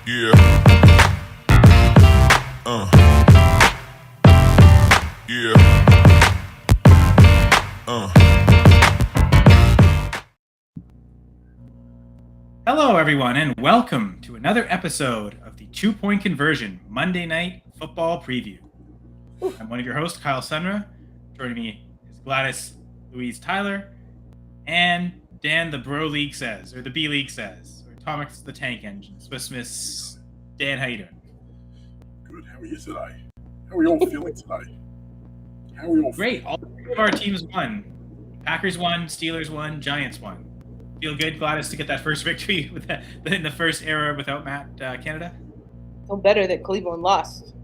Yeah. Yeah. Hello, everyone, and welcome to another episode of the 2-Point Conversion Monday Night Football Preview. I'm one of your hosts, Kyle Senra. Joining me is Gladys Louise Tyler and Dan the Bro League says, or the B League says, or Thomas the Tank Engine, Swiss Miss. Dan, how you doing? Good. How are you today? How are we all feeling today? How are we all Great. All three of our teams won. Packers won, Steelers won, Giants won. Feel good, Gladys, to get that first victory in the first era without Matt Canada? Feel better that Cleveland lost.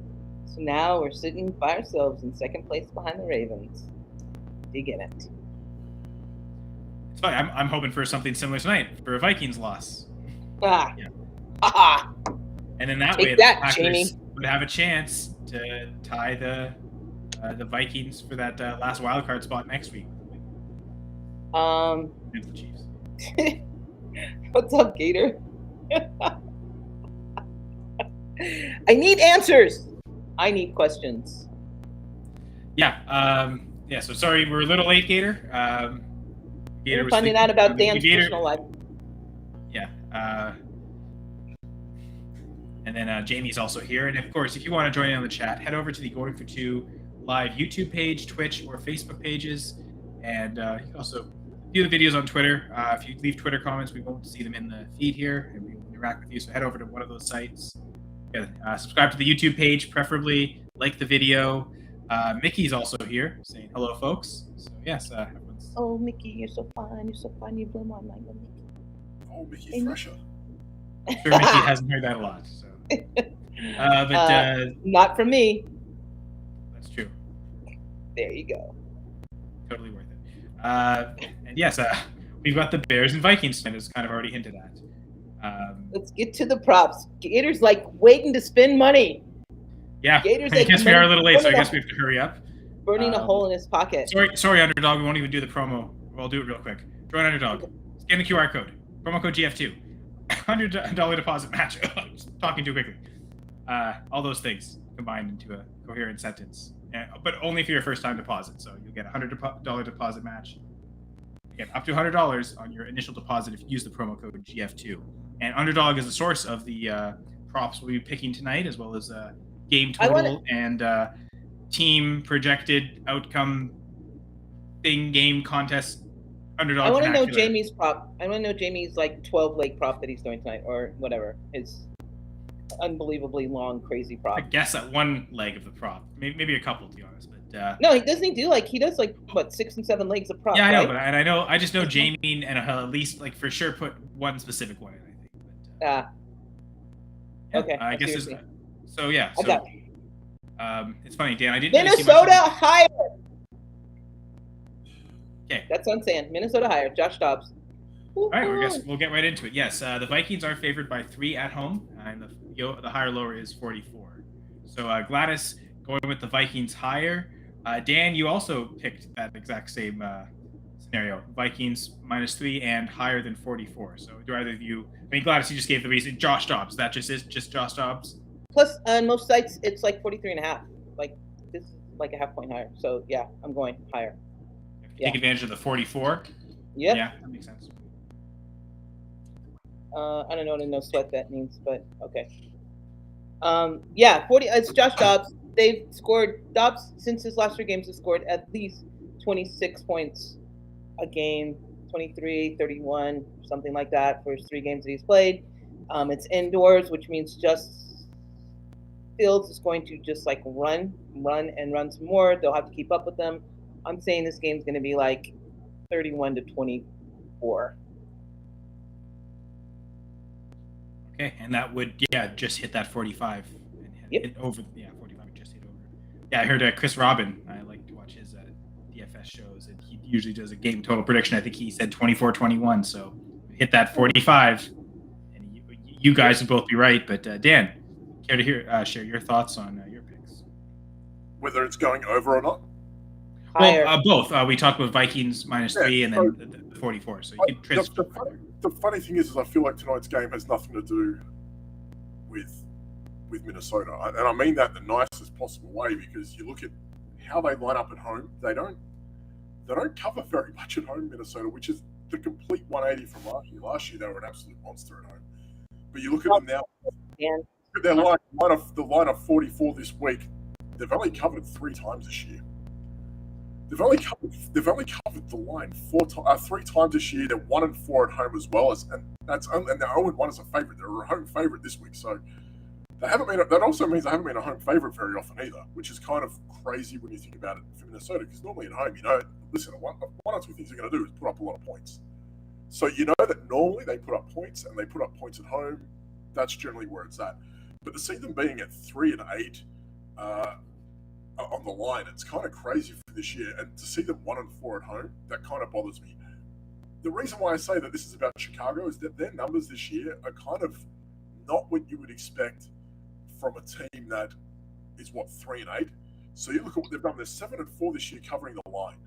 So now we're sitting by ourselves in second place behind the Ravens. Dig in it. It's fine. I'm hoping for something similar tonight, for a Vikings loss. Ah. Yeah. Ah. And then that Take way that, the Packers Jamie. would have a chance to tie the Vikings for that last wild card spot next week. Against the Chiefs. What's up, Gator? I need answers. I need questions. Yeah. So sorry, we're a little late, Gator. Gator We're finding out about Dan's Gator, personal life. Yeah. And then Jamie's also here. And of course, if you want to join in on the chat, head over to the Going for Two live YouTube page, Twitch, or Facebook pages. And you can also view the videos on Twitter. If you leave Twitter comments, we won't see them in the feed here, and we will interact with you. So head over to one of those sites. Subscribe to the YouTube page, preferably. Like the video. Mickey's also here, saying hello, folks. So yes, everyone's... Oh, Mickey, you're so fine. You're so fine. You blew my mind, Mickey. Oh, Mickey Thresher. I'm sure Mickey hasn't heard that a lot. So, not from me. That's true. There you go. Totally worth it. And yes, we've got the Bears and Vikings tonight, as kind of already hinted at. Let's get to the props. Gator's like waiting to spend money. Yeah, Gator's I like guess we are a little late, so I guess we have to hurry up. Burning a hole in his pocket. Sorry, Underdog. We won't even do the promo. Well, I'll do it real quick. Join Underdog. Scan the QR code. Promo code GF2. $100 deposit match. Talking too quickly. All those things combined into a coherent sentence. But only for your first-time deposit. So you'll get a $100 deposit match. You get up to $100 on your initial deposit if you use the promo code GF2. And Underdog is the source of the props we'll be picking tonight, as well as game total and team projected outcome game contest. Underdog. I want to know Jamie's prop. I want to know Jamie's like 12-leg prop that he's doing tonight, or whatever. His unbelievably long, crazy prop. I guess at one leg of the prop, maybe a couple, to be honest. But no, he doesn't. He does like what 6 and 7 legs of prop. Yeah, I know, right? but I just know Jamie and at least like for sure put one specific one in. I think. But, okay. I guess it's so. Yeah. I got you. It's funny, Dan. I didn't. Minnesota higher. Okay. That's what I'm saying. Minnesota higher. Josh Dobbs. All right, I guess we'll get right into it. Yes, the Vikings are favored by 3 at home, and the higher lower is 44. So Gladys going with the Vikings higher. Dan, you also picked that exact same scenario: Vikings -3 and higher than 44. So do either of you? I mean, Gladys, you just gave the reason. Josh Dobbs. That just Josh Dobbs. Plus, on most sites, it's like 43.5. Like this is like a half point higher. So yeah, I'm going higher. Take advantage of the 44. Yep. Yeah, that makes sense. I don't know what a no sweat bet means, but okay. 40. It's Josh Dobbs. They've scored. Dobbs since his last 3 games has scored at least 26 points a game, 23, 31, something like that for his 3 games that he's played. It's indoors, which means just Fields is going to just like run some more. They'll have to keep up with them. I'm saying this game's going to be like 31-24. Okay, and that would just hit that 45 and hit over. Yeah, 45 would just hit over. Yeah, I heard Chris Robin. I like to watch his DFS shows, and he usually does a game total prediction. I think he said 24-21. So hit that 45, and you guys would both be right. But Dan, care to share your thoughts on your picks? Whether it's going over or not? Well, both. We talked about Vikings -3 and then the 44. So you can transfer. The funny thing is I feel like tonight's game has nothing to do with Minnesota, and I mean that in the nicest possible way, because you look at how they line up at home. They don't cover very much at home, Minnesota, which is the complete 180 from last year. Last year they were an absolute monster at home, but you look at them now. And Their the line of 44 this week. They've only covered 3 times this year. They've only covered the line 3 times this year. They're 1-4 at home as well, and they're 0-1 as a favorite. They're a home favorite this week, so they haven't been. That also means they haven't been a home favorite very often either, which is kind of crazy when you think about it for Minnesota. Because normally at home, listen, one or two things they're going to do is put up a lot of points. So you know that normally they put up points, and they put up points at home. That's generally where it's at. But to see them being at 3-8 on the line, it's kind of crazy for this year. And to see them 1-4 at home, that kind of bothers me. The reason why I say that this is about Chicago is that their numbers this year are kind of not what you would expect from a team that is 3-8. So you look at what they've done. They're 7-4 this year covering the line.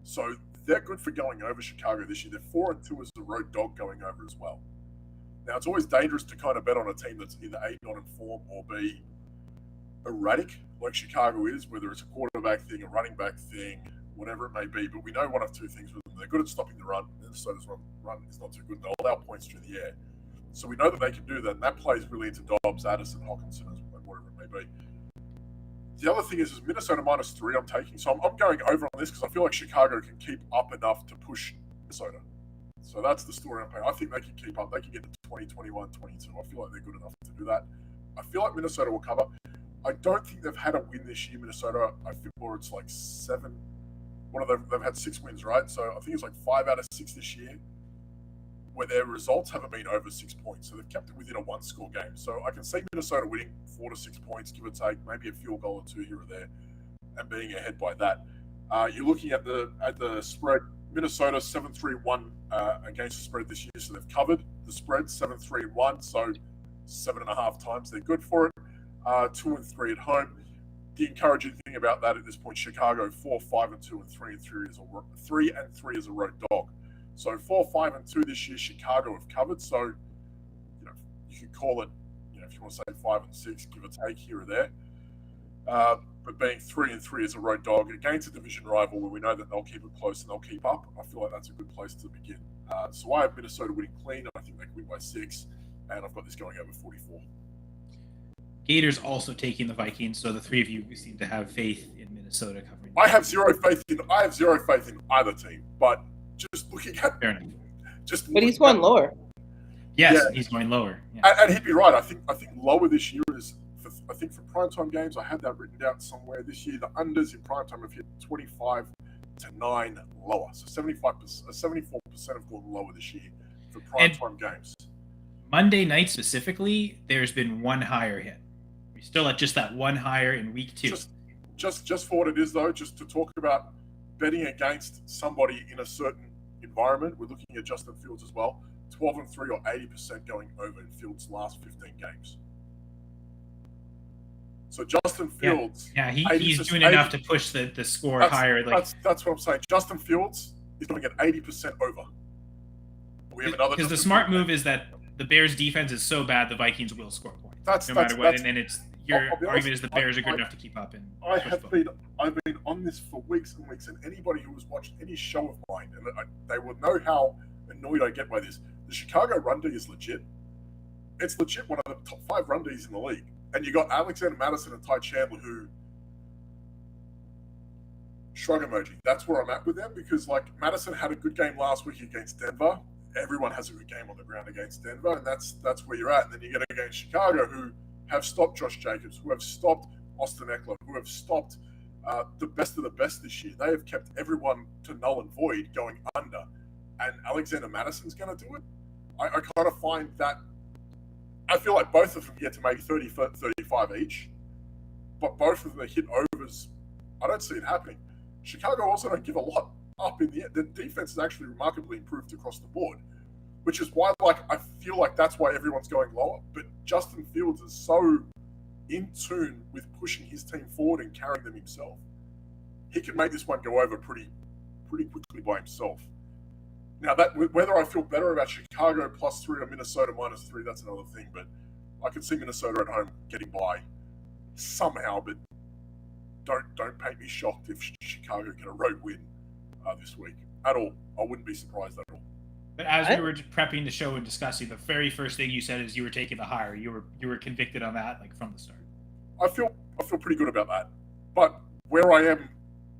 So they're good for going over Chicago this year. They're 4-2 as a road dog going over as well. Now, it's always dangerous to kind of bet on a team that's either A, not in form, or B, erratic, like Chicago is, whether it's a quarterback thing, a running back thing, whatever it may be. But we know one of two things with them. They're good at stopping the run. Minnesota's run is not too good. They'll allow points through the air. So we know that they can do that, and that plays really into Dobbs, Addison, Hockenson, and whatever it may be. The other thing is Minnesota -3 I'm taking. So I'm going over on this because I feel like Chicago can keep up enough to push Minnesota. So that's the story I'm playing. I think they can keep up. They can get to 20, 21, 22. I feel like they're good enough to do that. I feel like Minnesota will cover. I don't think they've had a win this year, Minnesota. I feel it's like 7. They've had 6 wins, right? So I think it's like 5 out of 6 this year, where their results haven't been over 6 points. So they've kept it within a 1-score game. So I can see Minnesota winning 4 to 6 points, give or take, maybe a field goal or 2 here or there, and being ahead by that. You're looking at the spread. Minnesota 7-3-1 against the spread this year, so they've covered the spread 7-3-1. So 7.5 times they're good for it. 2-3 at home. The encouraging thing about that at this point, Chicago 4-5-2 and 3-3 as a road dog. So 4-5-2 this year, Chicago have covered. So you could call it, if you want to say 5-6, give or take here or there. But being 3-3 as a road dog against a division rival, where we know that they'll keep it close and they'll keep up, I feel like that's a good place to begin. So I have Minnesota winning clean. I think they can win by 6, and I've got this going over 44. Gators also taking the Vikings, so the three of you seem to have faith in Minnesota covering. I have zero faith in either team, but just looking at Fair enough. But he's going lower. Yes, Yeah. he's going lower. Yeah. And he'd be right. I think lower this year is. I think for primetime games, I had that written down somewhere this year. The unders in primetime have hit 25-9 lower, so 74% have gone lower this year for primetime games. Monday night specifically, there's been one higher hit. We're still at just that one higher in week 2. Just for what it is, though, just to talk about betting against somebody in a certain environment, we're looking at Justin Fields as well. 12-3 or 80% going over in Fields' last 15 games. So Justin Fields, he's doing enough to push the score higher. That's what I'm saying. Justin Fields is going to get 80% over. We have another. Because the smart move is that the Bears' defense is so bad, the Vikings will score points no matter what. And then your argument is the Bears are good enough to keep up. And I've been on this for weeks and weeks, and anybody who has watched any show of mine, and they will know how annoyed I get by this. The Chicago run D is legit. It's legit one of the top 5 run Ds in the league. And you got Alexander Mattison and Ty Chandler who shrug emoji. That's where I'm at with them, because Mattison had a good game last week against Denver. Everyone has a good game on the ground against Denver, and that's where you're at. And then you get against Chicago, who have stopped Josh Jacobs, who have stopped Austin Eckler, who have stopped the best of the best this year. They have kept everyone to null and void going under. And Alexander Madison's going to do it. I kind of find that. I feel like both of them get to maybe 30, 35 each, but both of them hit overs. I don't see it happening. Chicago also don't give a lot up in the end. The defense has actually remarkably improved across the board, which is why I feel like that's why everyone's going lower. But Justin Fields is so in tune with pushing his team forward and carrying them himself. He can make this one go over pretty quickly by himself. Now, that whether I feel better about Chicago +3 or Minnesota -3, that's another thing. But I could see Minnesota at home getting by somehow, but don't paint me shocked if Chicago get a road win this week at all. I wouldn't be surprised at all. But as we were prepping the show and discussing, the very first thing you said is you were taking the higher. You were convicted on that like from the start. I feel pretty good about that. But where I am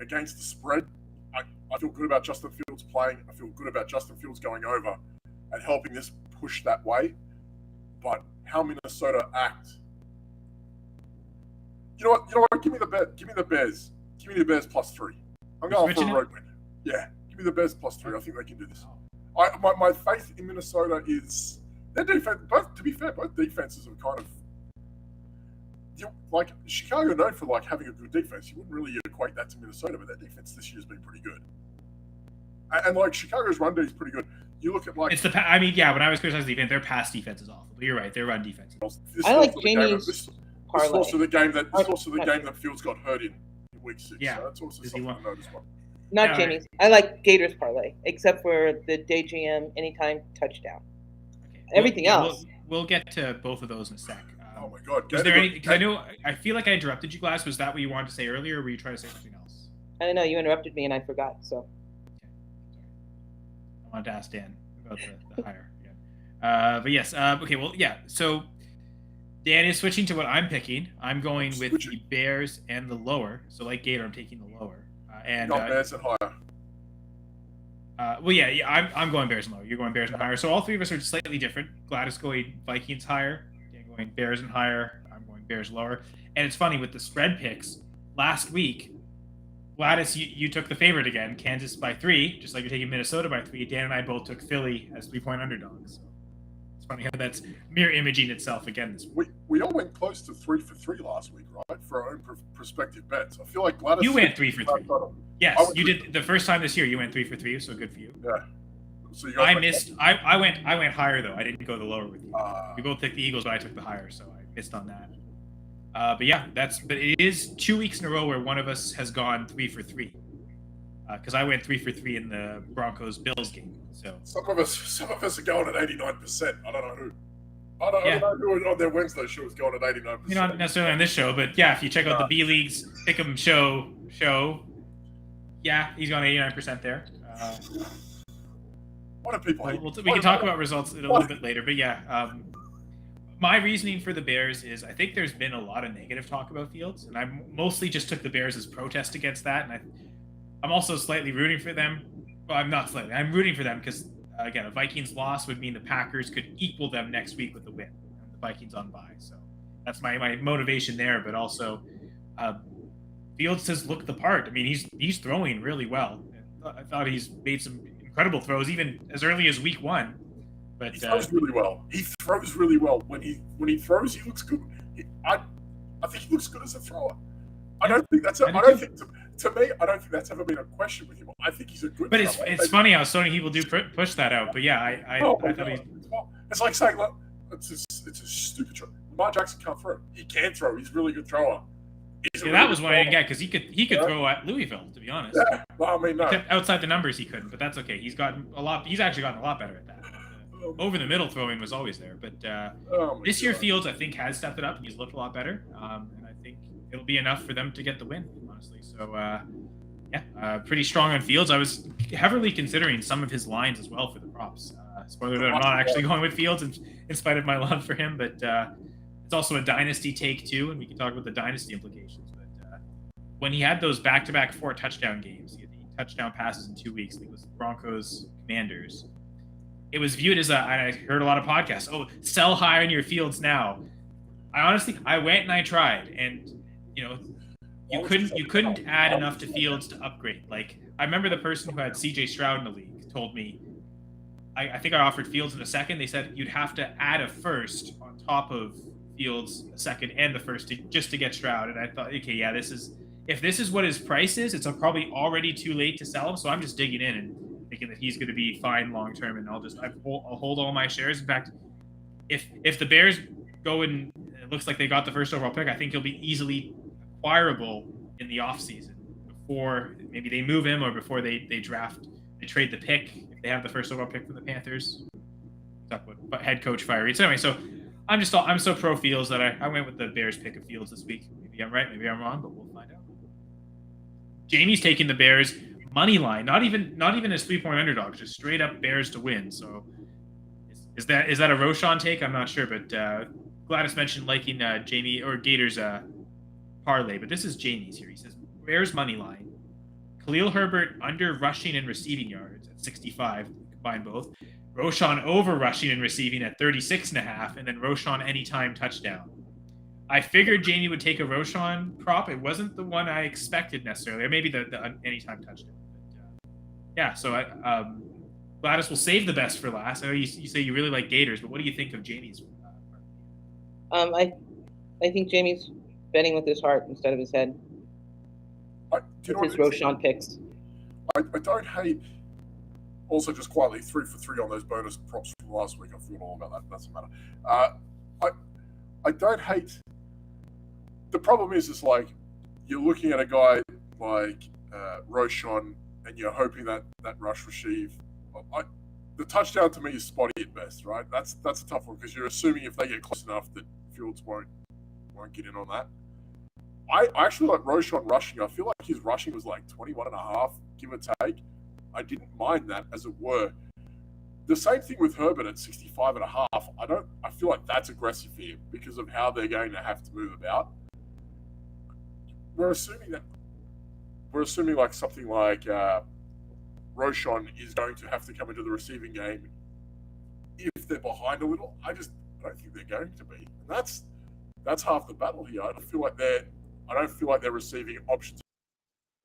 against the spread, I feel good about Justin Fields playing. I feel good about Justin Fields going over and helping this push that way. But how Minnesota act. You know what? Give me the bet. Give me the Bears. Give me the Bears +3. I'm going for a road win. Yeah, give me the Bears +3. I think they can do this. My faith in Minnesota is their defense. To be fair, both defenses are kind of like Chicago known for like having a good defense. You wouldn't really equate that to Minnesota, but their defense this year has been pretty good. And like Chicago's run D is pretty good. You look at like it's the. I mean, yeah. When I was criticizing defense, their pass defense is awful. But you're right. Their run defense. I like Jamie's parlay. This is also the game that Fields got hurt in week 6. Yeah, so that's also something to note as well. Not Jamie's. I like Gators parlay, except for the day GM anytime touchdown. Okay. Everything else. We'll get to both of those in a sec. Oh my God! Is there any? Because I feel like I interrupted you, Glass. Was that what you wanted to say earlier, or were you trying to say something else? I don't know. You interrupted me, and I forgot. So. I wanted to ask Dan about the higher. Yeah. But yes. Okay. Well, yeah. So Dan is switching to what I'm picking. I'm going with the Bears and the lower. So like Gator, I'm taking the lower. And not Bears and higher. Well, yeah. I'm going Bears and lower. You're going Bears and higher. So all three of us are slightly different. Gladys going Vikings higher. Dan going Bears and higher. I'm going Bears lower. And it's funny with the spread picks last week. Gladys, you took the favorite again, Kansas by 3, just like you're taking Minnesota by 3. Dan and I both took Philly as 3-point underdogs. So it's funny how that's mirror imaging itself again this week. We all went close to 3 for 3 last week, right? For our own prospective bets. I feel like Gladys. You went 3 for 3. Yes, you did the first time this year. You went 3 for 3, so good for you. Yeah. So you I missed. I went higher though. I didn't go the lower with you. We both took the Eagles, but I took the higher, so I missed on that. But yeah, but it is 2 weeks in a row where one of us has gone 3 for 3. Because I went 3 for 3 in the Broncos-Bills game. So some of us are going at 89%. I don't know who. I don't know who on their Wednesday show is going at 89%. Not necessarily on this show, but yeah, if you check out the B League's Pick'em show, yeah, he's gone 89% there. What do people hate? We can talk about results a little bit later, but yeah. My reasoning for the Bears is I think there's been a lot of negative talk about Fields, and I mostly just took the Bears as protest against that, and I'm also slightly rooting for them. Well, I'm not slightly. I'm rooting for them because, again, a Vikings loss would mean the Packers could equal them next week with the win, and the Vikings on bye. So that's my motivation there, but also Fields has looked the part. I mean, he's throwing really well. I thought he's made some incredible throws even as early as week 1. But he throws really well. He throws really well. When he throws, he looks good. I think he looks good as a thrower. I don't think that's. To me, I don't think that's ever been a question with him. I think he's a good. But it's funny how so many people do push that out. But yeah, I thought he's. It's like saying, look, it's a stupid throw. Lamar Jackson can't throw. He can throw. He's a really good thrower. That was what I didn't get because he could throw at Louisville. To be honest. Yeah. Well, I mean, no. Outside the numbers, he couldn't. But that's okay. He's actually gotten a lot better at that. Over the middle throwing was always there, but this year Fields I think has stepped it up and he's looked a lot better, and I think it'll be enough for them to get the win, honestly. So pretty strong on Fields. I was heavily considering some of his lines as well for the props. Spoiler alert, I'm not actually going with Fields in spite of my love for him, but it's also a dynasty take too, and we can talk about the dynasty implications. But when he had those back-to-back 4 touchdown games, he had 8 touchdown passes in 2 weeks. I think it was the Broncos, Commanders. It was viewed as I heard a lot of podcasts. Oh, sell high on your Fields now. I went and I tried, and you couldn't add enough to Fields to upgrade. Like I remember the person who had CJ Stroud in the league told me, I think I offered Fields in a second. They said you'd have to add a first on top of Fields, a second and the first just to get Stroud. And I thought, okay, yeah, if this is what his price is, it's probably already too late to sell him. So I'm just digging in and thinking that he's going to be fine long term, and I'll hold all my shares. In fact, if the Bears go and it looks like they got the first overall pick, I think he'll be easily acquirable in the offseason before maybe they move him or before they trade the pick if they have the first overall pick from the Panthers. Talk about head coach fiery. So anyway, I'm so pro Fields that I went with the Bears pick of Fields this week. Maybe I'm right, maybe I'm wrong, but we'll find out. Jamie's taking the Bears money line, not even as 3-point underdogs, just straight up Bears to win. So is that a Roshan take? I'm not sure, but Gladys mentioned liking Jamie or Gators parlay, but this is Jamie's here. He says Bears money line, Khalil Herbert under rushing and receiving yards at 65, combine both. Roshan over rushing and receiving at 36.5, and then Roshan anytime touchdown. I figured Jamie would take a Roshan prop. It wasn't the one I expected necessarily, or maybe the anytime touchdown. But, yeah, so Gladys will save the best for last. I know you say you really like Gators, but what do you think of Jamie's? I think Jamie's betting with his heart instead of his head. His Roshan picks. I don't hate. Also, just quietly 3 for 3 on those bonus props from last week. I forgot all about that. Doesn't matter. I don't hate. The problem is like you're looking at a guy like Roshan, and you're hoping that rush receive. The touchdown to me is spotty at best, right? That's a tough one because you're assuming if they get close enough that Fields won't get in on that. I actually like Roshan rushing. I feel like his rushing was like 21.5, give or take. I didn't mind that, as it were. The same thing with Herbert at 65.5. I feel like that's aggressive here because of how they're going to have to move about. We're assuming like something like Roshan is going to have to come into the receiving game if they're behind a little. I don't think they're going to be. And that's half the battle here. I don't feel like they're receiving options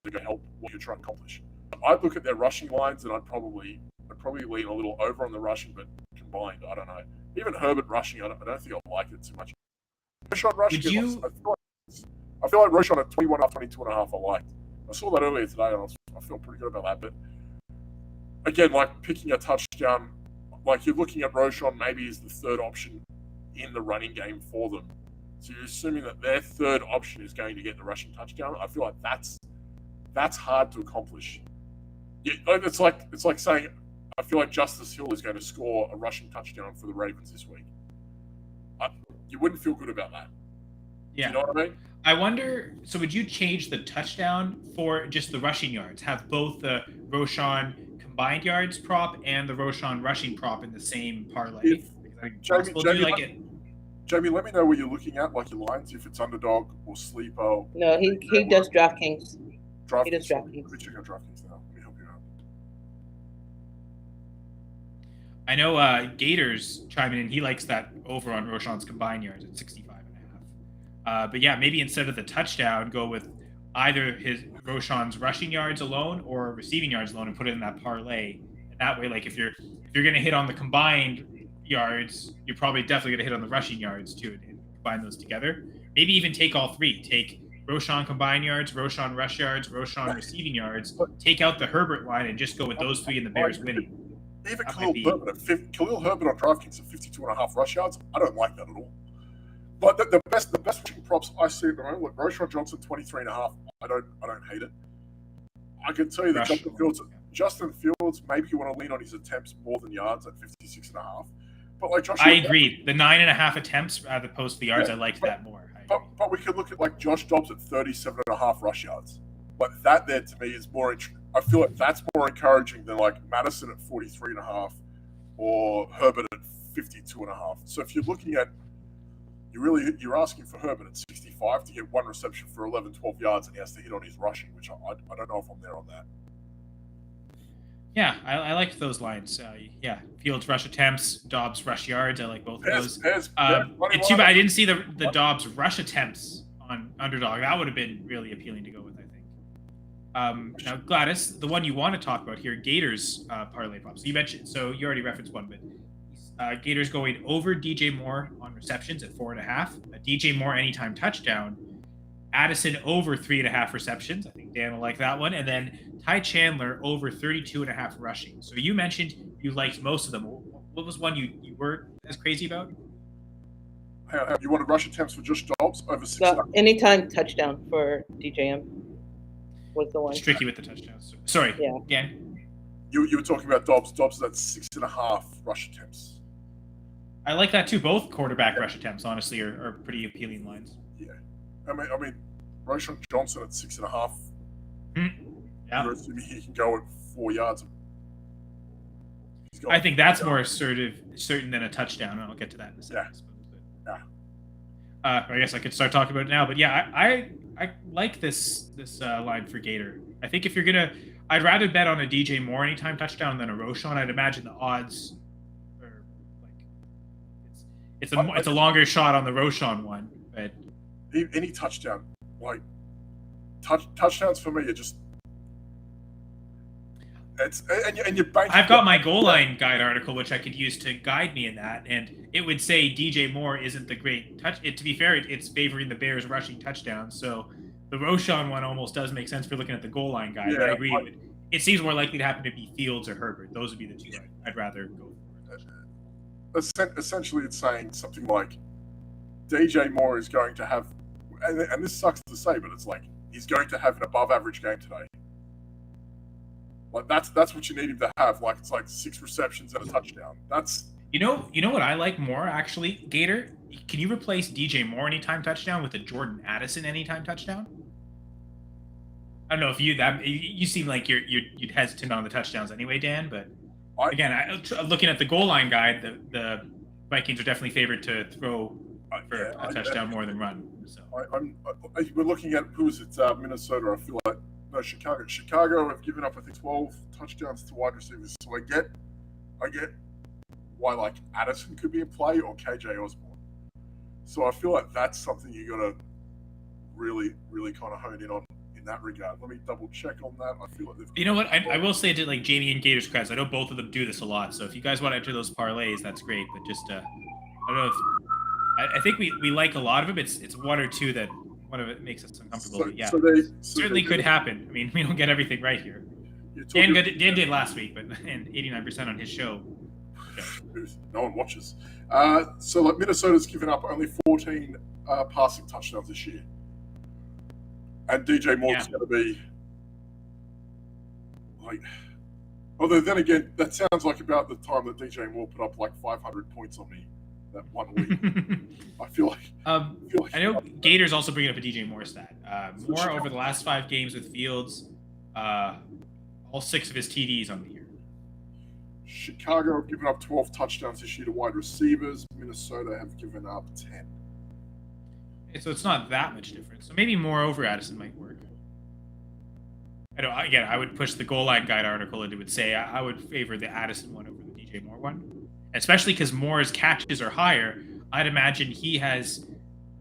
to go help what you're trying to accomplish. I'd look at their rushing lines and I'd probably lean a little over on the rushing, but combined, I don't know. Even Herbert rushing, I don't think I like it too much. Roshan rushing, I feel like Roshan at 21.5, 22.5 I liked. I saw that earlier today and I feel pretty good about that. But again, like picking a touchdown, like you're looking at Roshan maybe as the third option in the running game for them. So you're assuming that their third option is going to get the rushing touchdown. I feel like that's hard to accomplish. Yeah, it's like saying I feel like Justice Hill is going to score a rushing touchdown for the Ravens this week. You wouldn't feel good about that. Yeah. You know what I mean? I wonder, so would you change the touchdown for just the rushing yards? Have both the Roshan combined yards prop and the Roshan rushing prop in the same parlay? Jamie, let me know what you're looking at, like your lines, if it's underdog or sleeper. No, he does DraftKings. DraftKings. He does DraftKings. Let me check out DraftKings now. Let me help you out. I know Gators chiming in. He likes that over on Roshan's combined yards at 65.5. But yeah, maybe instead of the touchdown, go with either his Roshan's rushing yards alone or receiving yards alone and put it in that parlay. And that way, like if you're gonna hit on the combined yards, you're probably definitely gonna hit on the rushing yards too, and combine those together. Maybe even take all three. Take Roshan combined yards, Roshan rush yards, Roshan receiving yards. Take out the Herbert line and just go with those three and the Bears winning. Even Khalil Herbert on DraftKings at 52.5 rush yards, I don't like that at all. But the best rushing props I see at the moment, look, Roshan Johnson 23.5. I don't hate it. I can tell you that Justin Fields, maybe you want to lean on his attempts more than yards at 56.5. But like Josh, I agree. The 9.5 attempts as opposed to the yards, I liked that more. But we could look at like Josh Dobbs at 37.5 rush yards. Like that there to me is more. I feel like that's more encouraging than like Madison at 43.5 or Herbert at 52.5. So if you're looking at, you're asking for Herbert at 65 to get one reception for 11, 12 yards, and he has to hit on his rushing, which I don't know if I'm there on that. Yeah, I liked those lines. Yeah, Fields rush attempts, Dobbs rush yards. I like both of those. It's too bad I didn't see the Dobbs rush attempts on underdog. That would have been really appealing to go with, I think. Now, Gladys, the one you want to talk about here, Gators parlay props. So you mentioned, so you already referenced one, but Gators going over DJ Moore on receptions at 4.5. A DJ Moore anytime touchdown. Addison over 3.5 receptions. I think Dan will like that one. And then Ty Chandler over 32.5 rushing. So you mentioned you liked most of them. What was one you weren't as crazy about? You wanted rush attempts for Josh Dobbs over 6? No, anytime touchdown for DJM was the one. It's tricky with the touchdowns. Sorry. Yeah. Dan? You were talking about Dobbs. Dobbs is at 6.5 rush attempts. I like that too. Both quarterback rush attempts, honestly, are pretty appealing lines. Yeah. I mean, Roshan Johnson at 6.5. Yeah. You're assuming he can go at 4 yards. I think that's more certain than a touchdown. And I'll get to that in a second. Yeah. I guess I could start talking about it now. But yeah, I like this line for Gator. I think if you're gonna, I'd rather bet on a DJ Moore anytime touchdown than a Roschon. I'd imagine the odds are like it's a longer shot on the Roschon one, but any touchdown, like touchdowns for me are just and you bank. I've got my goal line guide article, which I could use to guide me in that, and it would say DJ Moore isn't the great touch. To be fair, it's favoring the Bears rushing touchdowns, so the Roschon one almost does make sense for looking at the goal line guide. Yeah, but I agree. It seems more likely to happen to be Fields or Herbert. Those would be the two I'd rather go for. Essentially, it's saying something like DJ Moore is going to have, and this sucks to say, but it's like he's going to have an above-average game today. Like that's what you need him to have. Like it's like 6 receptions and a touchdown. That's you know what I like more actually, Gator. Can you replace DJ Moore anytime touchdown with a Jordan Addison anytime touchdown? I don't know if you seem like you'd hesitant on the touchdowns anyway, Dan. But again, looking at the goal line guide, the Vikings are definitely favored to throw for a touchdown more than run. So we're looking at who is it? Minnesota. I feel like. No, Chicago. Chicago have given up, I think, 12 touchdowns to wide receivers. So I get why like Addison could be in play or KJ Osborne. So I feel like that's something you got to really, really kind of hone in on in that regard. Let me double check on that. I feel like they've. You know what? I will say to like Jamie and Gator's credits, I know both of them do this a lot. So if you guys want to enter those parlays, that's great. But just I don't know if I think we like a lot of them. It's one or two that. One of it makes us uncomfortable. But yeah, certainly could happen. I mean, we don't get everything right here. Dan did last week, and 89% on his show. No one watches. So like Minnesota's given up only 14 passing touchdowns this year, and DJ Moore's going to be like. Although then again, that sounds like about the time that DJ Moore put up like 500 points on me. That 1 week. I feel like I know Gator's also bringing up a DJ Moore stat. Moore over the last 5 games with Fields, all 6 of his TDs on the year. Chicago have given up 12 touchdowns this year to wide receivers. Minnesota have given up 10. So it's not that much difference. So maybe Moore over Addison might work. I would push the goal line guide article, and it would say I would favor the Addison one over the DJ Moore one. Especially because Moore's catches are higher, I'd imagine he has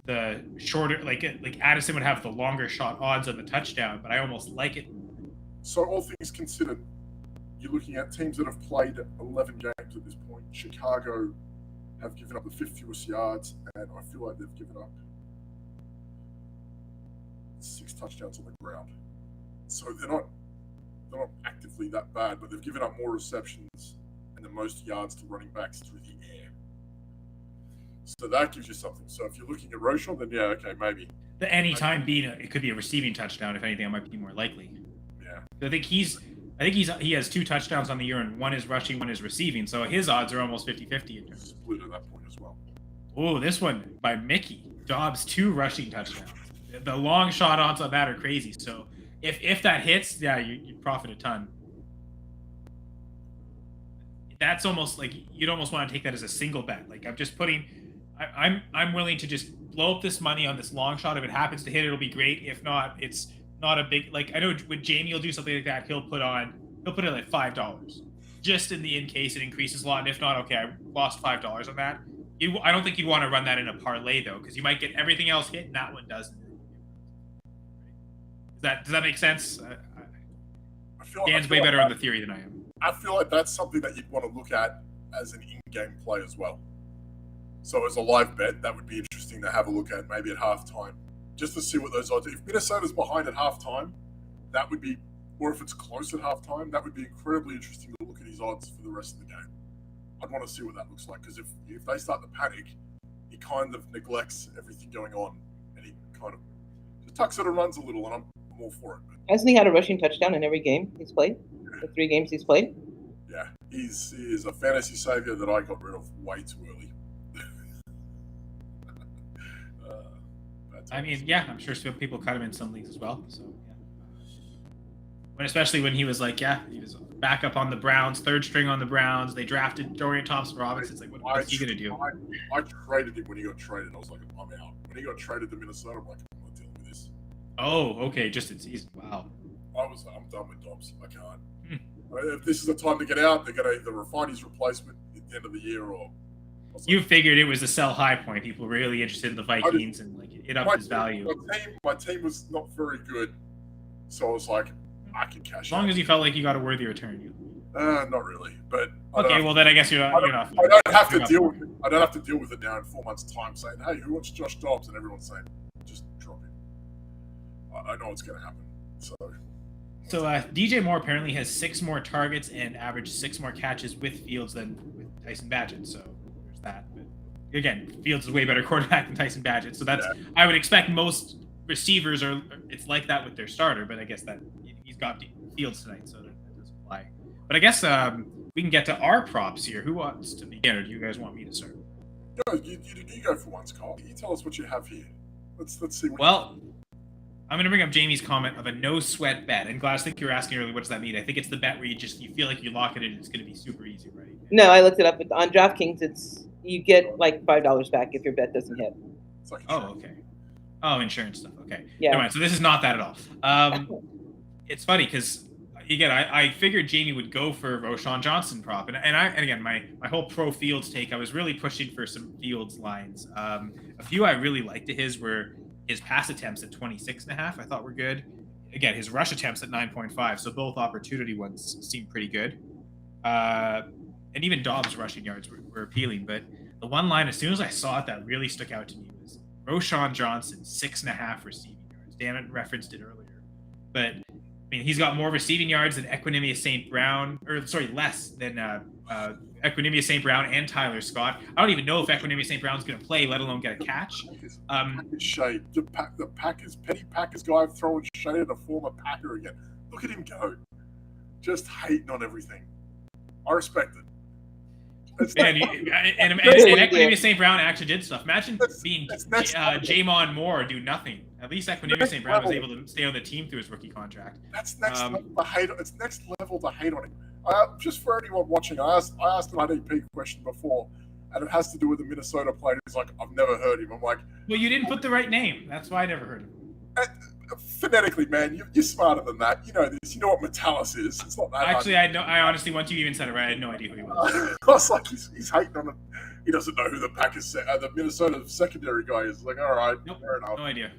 the shorter, like Addison would have the longer shot odds on the touchdown, but I almost like it. So all things considered, you're looking at teams that have played 11 games at this point. Chicago have given up the 5th fewest yards, and I feel like they've given up 6 touchdowns on the ground. So they're not actively that bad, but they've given up more receptions and the most yards to running backs through the air. So that gives you something. So if you're looking at Roschon, then yeah, okay, maybe. The anytime being it could be a receiving touchdown. If anything, it might be more likely. Yeah. I think he has 2 touchdowns on the year, and one is rushing, one is receiving. So his odds are almost 50-50 in terms. Split at that point as well. Oh, this one by Mickey Dobbs, 2 rushing touchdowns. The long shot odds on that are crazy. So if that hits, yeah, you profit a ton. That's almost like you'd almost want to take that as a single bet. Like I'm just putting, I'm willing to just blow up this money on this long shot. If it happens to hit, it'll be great. If not, it's not a big like. I know when Jamie will do something like that, he'll put it like $5 just in case it increases a lot. And if not, okay, I lost $5 on that. I don't think you'd want to run that in a parlay though, because you might get everything else hit and that one doesn't. Does that make sense? Dan's way better on the theory than I am. I feel like that's something that you'd want to look at as an in-game play as well. So as a live bet, that would be interesting to have a look at maybe at halftime, just to see what those odds are. If Minnesota's behind at halftime, that would be, or if it's close at halftime, that would be incredibly interesting to look at his odds for the rest of the game. I'd want to see what that looks like, because if they start to panic, he kind of neglects everything going on, and he kind of just tucks it and runs a little, and I'm all for it. But hasn't he had a rushing touchdown in every game he's played? The 3 games he's played? Yeah, he is a fantasy savior that I got rid of way too early. I mean, yeah, I'm sure some people cut him in some leagues as well. So, yeah. But especially when he was like, he was back up on the Browns, third string on the Browns. They drafted Dorian Thompson-Robinson. It's like, what's he gonna do? I traded him when he got traded. I was like, I'm out. When he got traded to Minnesota, I'm like, I'm not dealing with this. Oh, okay, just in season. Wow. I'm done with Dobbs. I can't. If this is the time to get out, they're gonna either refine his replacement at the end of the year or. You figured it was a sell high point. People were really interested in the Vikings and like it upped his value. My team was not very good, so I was like, I can cash. As long as you felt like you got a worthy return. Not really, but okay. Well, then I guess you're not. I don't have to deal with it. I don't have to deal with it now in 4 months' time, saying, "Hey, who wants Josh Dobbs?" and everyone's saying, "Just drop him." I know what's going to happen. So DJ Moore apparently has 6 more targets and averaged 6 more catches with Fields than with Tyson Bagent. So there's that. But again, Fields is a way better quarterback than Tyson Bagent. So that's I would expect most receivers it's like that with their starter. But I guess that he's got Fields tonight, so that doesn't apply. But I guess we can get to our props here. Who wants to begin, or do you guys want me to start? No, you go for once, Kyle. You tell us what you have here. Let's see. I'm going to bring up Jamie's comment of a no sweat bet. And Glass, I think you were asking earlier, what does that mean? I think it's the bet where you feel like you lock it in, it's going to be super easy, right? No, I looked it up. On DraftKings, you get like $5 back if your bet doesn't hit. Okay. Oh, insurance stuff. Okay. Yeah. Never mind. So this is not that at all. It's funny because, again, I figured Jamie would go for Roschon Johnson prop. And again, my whole pro Fields take, I was really pushing for some Fields lines. A few I really liked of his were his pass attempts at 26.5, I thought were good. Again, his rush attempts at 9.5, so both opportunity ones seemed pretty good. And even Dobbs' rushing yards were appealing. But the one line, as soon as I saw it, that really stuck out to me was Roschon Johnson, 6.5 receiving yards. Dan referenced it earlier. But, I mean, he's got more receiving yards than Equanimeous St. Brown, less than Equanimeous St. Brown and Tyler Scott. I don't even know if Equanimeous St. Brown's going to play, let alone get a catch. Shade. The Packers, Petty Packers guy throwing shade at a former Packer again. Look at him go. Just hating on everything. I respect it. And Equanimeous St. Brown actually did stuff. Imagine being Jamon Moore do nothing. At least Equanimeous St. Brown was able to stay on the team through his rookie contract. That's next level to hate. It's next level to hate on him. Just for anyone watching, I asked an IDP question before, and it has to do with the Minnesota player. He's like, I've never heard him. I'm like, well, you didn't put the right name. That's why I never heard him. Phonetically, man, you're smarter than that. You know this. You know what Metallus is. It's not that. Actually, I honestly, once you even said it right, I had no idea who he was. I was like, he's hating on him. He doesn't know who the Minnesota secondary guy is. Like, all right, nope, fair enough. No idea.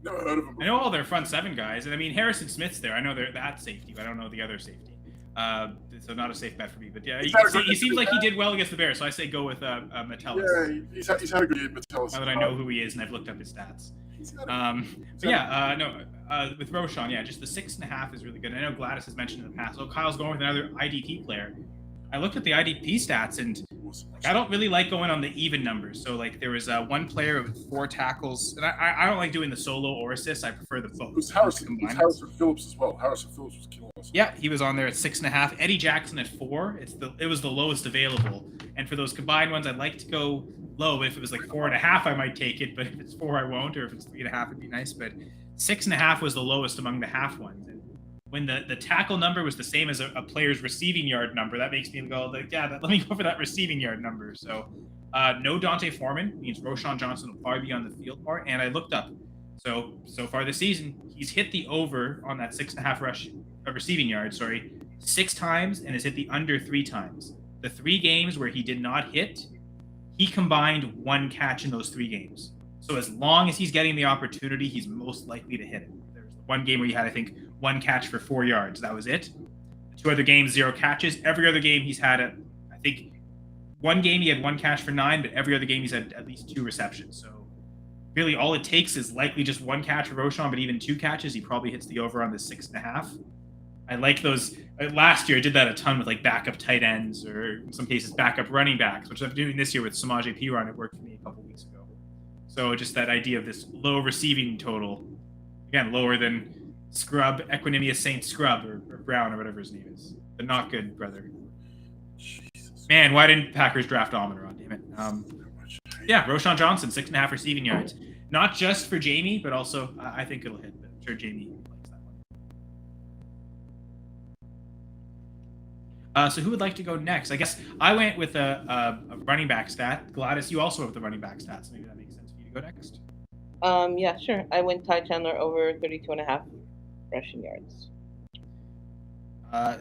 Never heard of him before. I know all their front 7 guys, and I mean Harrison Smith's there. I know they're that safety, but I don't know the other safety. So not a safe bet for me. But yeah, he seems like he did well against the Bears, so I say go with Metellus. Yeah, he's had a good year, Metellus. Now that I know who he is and I've looked up his stats. With Roschon, just the 6.5 is really good. I know Gladys has mentioned in the past. So Kyle's going with another IDP player. I looked at the IDP stats and I don't really like going on the even numbers. So like there was one player with 4 tackles, and I don't like doing the solo or assist. I prefer the both. It was Harrison Phillips as well. Harrison Phillips was killing us. Yeah, he was on there at 6.5. Eddie Jackson at 4. It was the lowest available. And for those combined ones, I'd like to go low. But if it was like 4.5, I might take it. But if it's 4, I won't. Or if it's 3.5, it'd be nice. But 6.5 was the lowest among the half ones. And when the tackle number was the same as a player's receiving yard number, that makes me go like, let me go for that receiving yard number. So no Dante Foreman means Roschon Johnson will probably be on the field more. And I looked up. So far this season, he's hit the over on that 6.5 receiving yards, 6 times, and has hit the under 3 times. The 3 games where he did not hit, he combined 1 catch in those 3 games. So as long as he's getting the opportunity, he's most likely to hit it. There's one game where he had, I think, 1 catch for 4 yards. That was it. The 2 other games, 0 catches. Every other game he's had, I think, one game he had 1 catch for 9, but every other game he's had at least 2 receptions. So really all it takes is likely just 1 catch for Roschon, but even 2 catches, he probably hits the over on the 6.5. I like those. Last year, I did that a ton with like backup tight ends or in some cases backup running backs, which I'm doing this year with Samaje Perine. It worked for me a couple weeks ago. So just that idea of this low receiving total, again, lower than Scrub, Equanimeous Saint Scrub or Brown or whatever his name is. The not good brother. Jesus. Man, why didn't Packers draft Amon-Ra? Damn it. Yeah, Roshan Johnson, 6.5 receiving yards. Not just for Jamie, but also I think it'll hit. But I'm sure Jamie likes that one. So who would like to go next? I guess I went with a running back stat. Gladys, you also have the running back stats. Maybe that makes sense for you to go next. Yeah, sure. I went Ty Chandler over 32.5 rushing yards.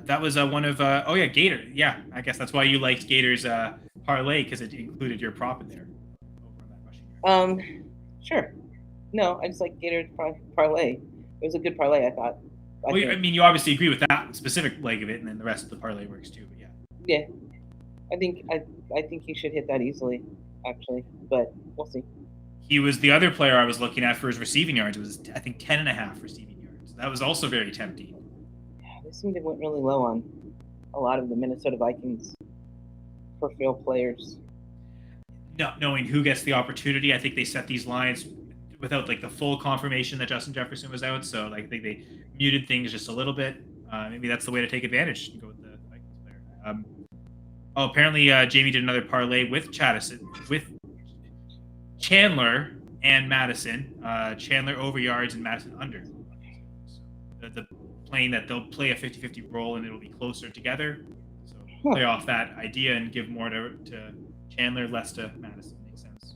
That was one of Gator. Yeah, I guess that's why you liked Gator's parlay, because it included your prop in there. Over on that rushing yards. Sure. No, I just like Gator's parlay. It was a good parlay, I thought. I mean, you obviously agree with that specific leg of it, and then the rest of the parlay works too. But yeah. Yeah, I think he should hit that easily, actually, but we'll see. He was the other player I was looking at for his receiving yards. It was, I think, 10.5 receiving yards. That was also very tempting. Yeah, they seemed to went really low on a lot of the Minnesota Vikings peripheral players. Not knowing who gets the opportunity, I think they set these lines without like the full confirmation that Justin Jefferson was out. So like I think they muted things just a little bit. Maybe that's the way to take advantage and go with the Vikings player. Apparently Jamie did another parlay with Chandler and Madison. Chandler over yards and Madison under. So the playing that they'll play a 50-50 role and it'll be closer together. So play off that idea and give more to Chandler, less to Madison. Makes sense.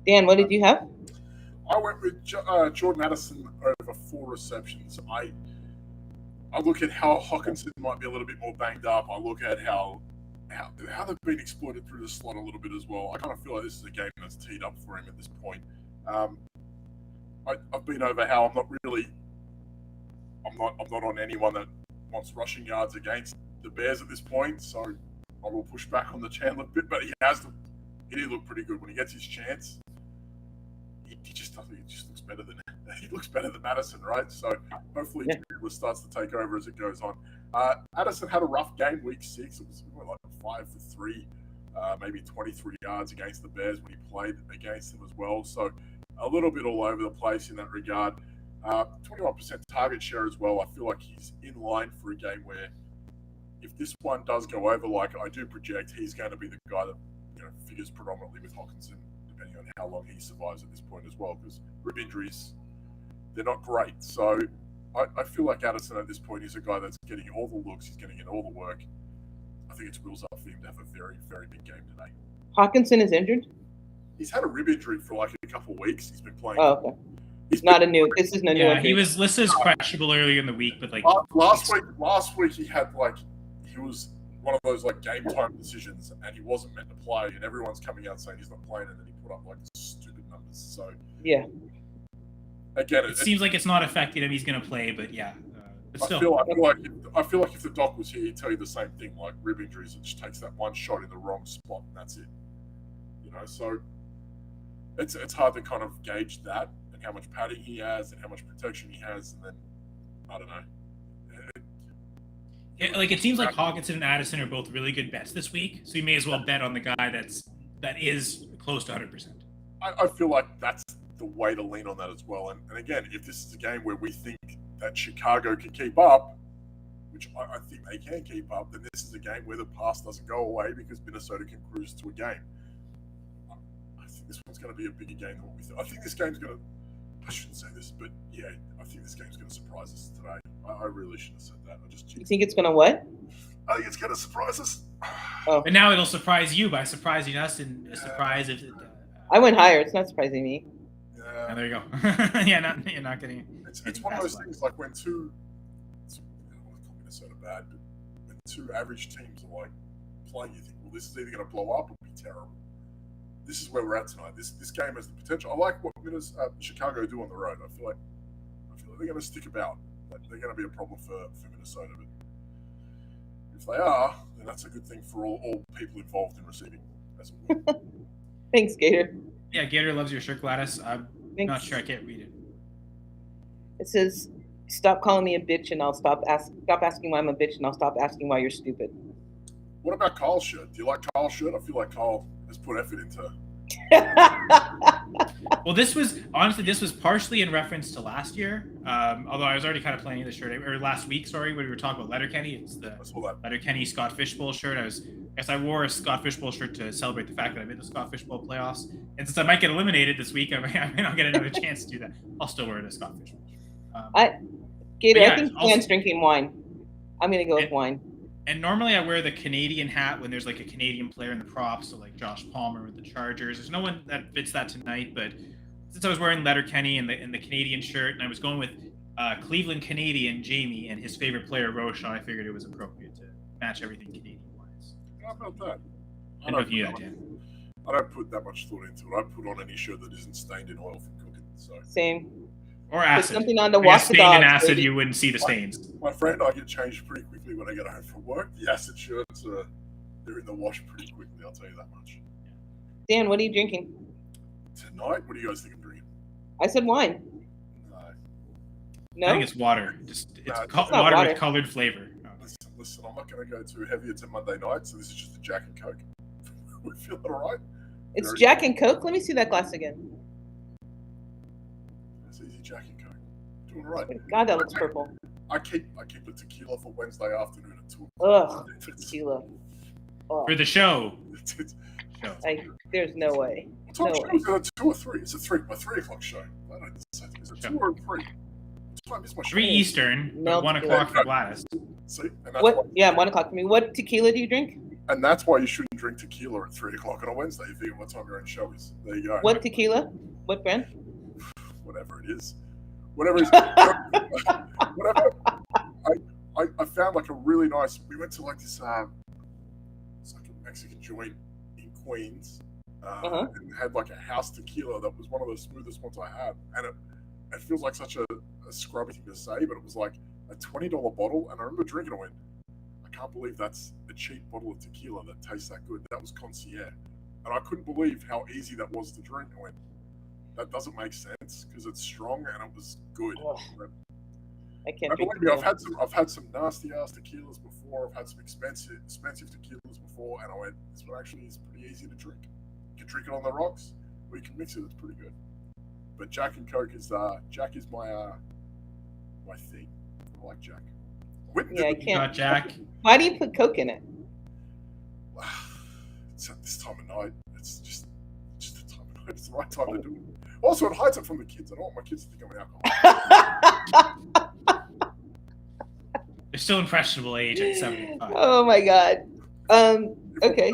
Dan, what did you have? I went with Jordan Addison over 4 receptions. I look at how Hockenson might be a little bit more banged up. I look at how they've been exploited through the slot a little bit as well. I kind of feel like this is a game that's teed up for him at this point. I've been over how I'm not on anyone that wants rushing yards against the Bears at this point, so I will push back on the Chandler bit, but he did look pretty good when he gets his chance. He just looks better than Madison, right? So hopefully Chandler starts to take over as it goes on. Addison had a rough game week 6. It was like 5 for 3, maybe 23 yards against the Bears when he played against them as well. So a little bit all over the place in that regard. 21% target share as well. I feel like he's in line for a game where if this one does go over, like I do project, he's going to be the guy that figures predominantly with Hockenson, depending on how long he survives at this point as well, because rib injuries, they're not great. So I feel like Addison at this point is a guy that's getting all the looks, he's getting in all the work. I think it's wheels up for him to have a very, very big game today. Hockenson is injured? He's had a rib injury for like a couple of weeks. He's been playing. Oh, okay. This is no new injury. He was listed as questionable earlier in the week, but like last week he was one of those like game time decisions, and he wasn't meant to play, and everyone's coming out saying he's not playing, and then he put up like stupid numbers. So yeah, again, it seems like it's not affecting him. He's going to play, but yeah. But still, I feel like if the doc was here, he'd tell you the same thing. Like rib injuries, it just takes that one shot in the wrong spot, and that's it. So it's hard to kind of gauge that and how much padding he has and how much protection he has, and then I don't know. It seems like Hockenson and Addison are both really good bets this week, so you may as well bet on the guy that is close to 100%. I feel like that's the way to lean on that as well. And again, if this is a game where we think that Chicago can keep up, which I think they can keep up, then this is a game where the pass doesn't go away because Minnesota can cruise to a game. I think this one's going to be a bigger game than what we thought. I think this game's going to, I shouldn't say this, but yeah, I think this game's going to surprise us today. I really shouldn't have said that. You think it's going to what? I think it's going to surprise us. Oh. And now it'll surprise you by surprising us, and a surprise if I went higher. It's not surprising me. Yeah. There you go. You're not getting. It's one of those things like when two I don't want to call Minnesota bad, but when two average teams are like playing, you think, well, this is either going to blow up or be terrible. This is where we're at tonight. This game has the potential. I like what Chicago do on the road. I feel like they're going to stick about. Like they're going to be a problem for Minnesota. But if they are, then that's a good thing for all people involved in receiving. As well. Thanks, Gator. Yeah, Gator loves your shirt, Gladys. I'm Thanks. not sure I can't read it. It says, "Stop calling me a bitch, and I'll stop asking why I'm a bitch, and I'll stop asking why you're stupid." What about Kyle's shirt? Do you like Kyle's shirt? I feel like Kyle has put effort into. Well, this was partially in reference to last year. Although I was already kind of planning the shirt, or last week, sorry, when we were talking about Letterkenny. It's the I saw that. Letterkenny Scott Fishbowl shirt. I guess I wore a Scott Fishbowl shirt to celebrate the fact that I made the Scott Fishbowl playoffs. And since I might get eliminated this week, I may not get another chance to do that. I'll still wear the Scott Fishbowl shirt. Gator, yeah, I think also- Dan's drinking wine. I'm gonna go with wine. And normally I wear the Canadian hat when there's like a Canadian player in the props, so like Josh Palmer with the Chargers. There's no one that fits that tonight, but since I was wearing Letterkenny and the Canadian shirt, and I was going with Cleveland Canadian Jamie and his favorite player Roshan, I figured it was appropriate to match everything Canadian-wise. How about that? I don't know if you knew that, Dan. I don't put that much thought into it. I put on any shirt that isn't stained in oil from cooking. So Same. Or Put acid. something on to I guess wash the stained in dogs. acid, baby. you wouldn't see the stains. my friend, I get changed pretty quickly when I get home from work. The acid shirts, they're in the wash pretty quickly. I'll tell you that much. Dan, what are you drinking? Tonight, what do you guys think I'm drinking? I said wine. No. No. I think it's water. It's No, it's not water water. with colored flavor. Listen, I'm not going to go too heavy. It's a Monday night, so this is just a Jack and Coke. We feel all right. It's Very Jack and Coke. Let me see that glass again. It's easy Jack and Coke. Doing all right. God, that looks purple. I keep the tequila for Wednesday afternoon at 2 Ugh, It's- tequila. Oh, For the show. it's- Show. there's no way. What time No show way. is it? At 2 or 3? It's a 3 o'clock show. I don't know. Is it 2 or 3? What time is my show? 3 Eastern, No, 1 tequila. o'clock for Gladys. See? And that's What? why, Yeah, 1 o'clock for me. What tequila do you drink? and that's why you shouldn't drink tequila at 3 o'clock on a Wednesday. You figure what time your own show is. There you go. What tequila? What brand? Whatever it is. Whatever it is. Whatever. I found like a really nice. We went to like this. It's like a Mexican joint in Queens, and had like a house tequila that was one of the smoothest ones I had, and it feels like such a scrubby thing to say, but it was like a $20 bottle, and I remember drinking it. I went, I can't believe that's a cheap bottle of tequila that tastes that good. That was Concierge, and I couldn't believe how easy that was to drink. I went, that doesn't make sense because it's strong and it was good. Ugh. I can't And drink believe me, tequila. I've had some nasty ass tequilas before. I've had some expensive tequilas before, and I went, this one actually is pretty easy to drink. You can drink it on the rocks, or you can mix it. It's pretty good. But Jack and Coke is Jack is my my thing. I like Jack. Yeah, I You can't. got Jack. Why do you put Coke in it? It's at this time of night. It's just the time of night. It's the right time to do it. Also, it hides it from the kids. I don't want my kids to think I'm an alcoholic. They're still impressionable age at 75. Oh my God. Okay.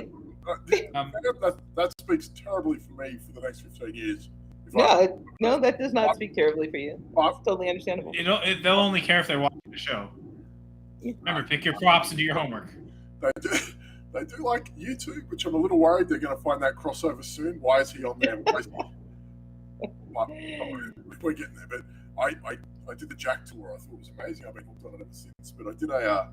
That speaks terribly for me for the next 15 years. No, that does not speak terribly for you. It's totally understandable. They'll only care if they're watching the show. Remember, pick your props and do your homework. They do like YouTube, which I'm a little worried they're going to find that crossover soon. Why is he on there? Why is he- But we're getting there. But I did the Jack tour. I thought it was amazing. I've been hooked on it ever since. But I did I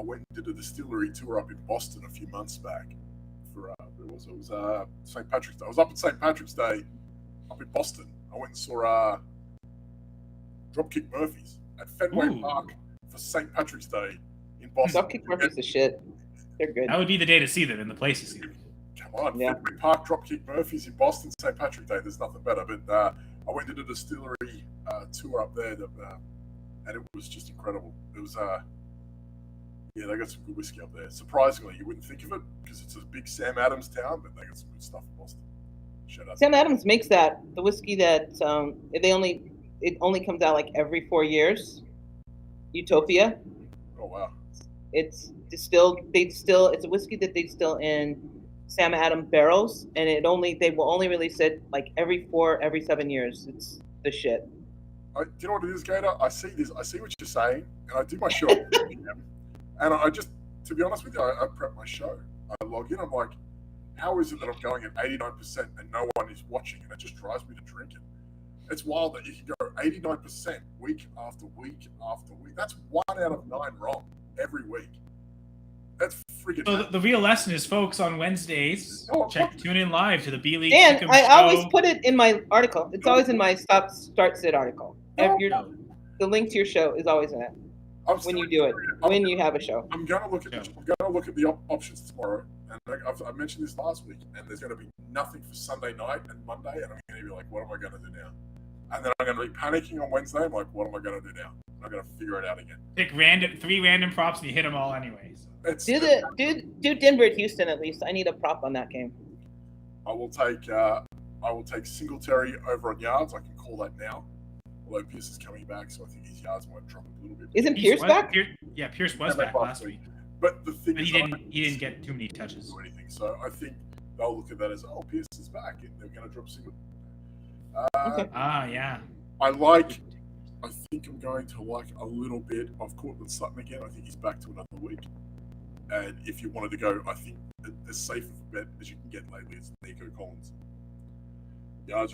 went and did a distillery tour up in Boston a few months back. For it was St. Patrick's Day. I was up at St. Patrick's Day up in Boston. I went and saw Dropkick Murphys at Fenway Ooh. Park for St. Patrick's Day in Boston. Dropkick Murphys is shit. They're good. That would be the day to see them and the place to see them. Come on, Yeah. Fenway Park, Dropkick Murphys in Boston, St. Patrick's Day. There's nothing better. But I went to the distillery tour up there, and it was just incredible. It was yeah, they got some good whiskey up there. Surprisingly, you wouldn't think of it because it's a big Sam Adams town, but they got some good stuff in Boston. Shout out. Sam Adams makes the whiskey that it only comes out like every 4 years. Utopia. Oh wow. It's distilled. It's a whiskey that they distill in Sam Adams barrels, and they will only release it like every 7 years. It's the shit. Do you know what it is, Gator? I see what you're saying, and I do my show. And I just, to be honest with you, I prep my show. I log in, I'm like, how is it that I'm going at 89% and no one is watching? And it just drives me to drink it. It's wild that you can go 89% week after week after week. That's 1 out of 9 wrong every week. That's freaking So the real lesson is, folks, on Wednesdays, tune in live to the B League. And Pick'em I show. always put it in my article. It's always in my start sit article. No. The link to your show is always in it when you do it. When you have a show. I'm going to look at the options tomorrow, And I mentioned this last week, and there's going to be nothing for Sunday night and Monday, and I'm going to be like, what am I going to do now? And then I'm going to be panicking on Wednesday. I'm like, what am I going to do now? And I'm going to figure it out again. Pick three random props, and you hit them all anyways. Do Denver at Houston at least. I need a prop on that game. I will take Singletary over on yards. I can call that now. Although Pierce is coming back, so I think his yards might drop a little bit. Isn't Pierce back? Pierce was back last week. But the thing is, he didn't get too many touches or anything. So I think they'll look at that as, oh, Pierce is back, and they're going to drop Singletary. Okay. Yeah. I think I'm going to like a little bit of Cortland Sutton again. I think he's back to another week. And if you wanted to go, I think as safe of a bet as you can get lately is Nico Collins. Yards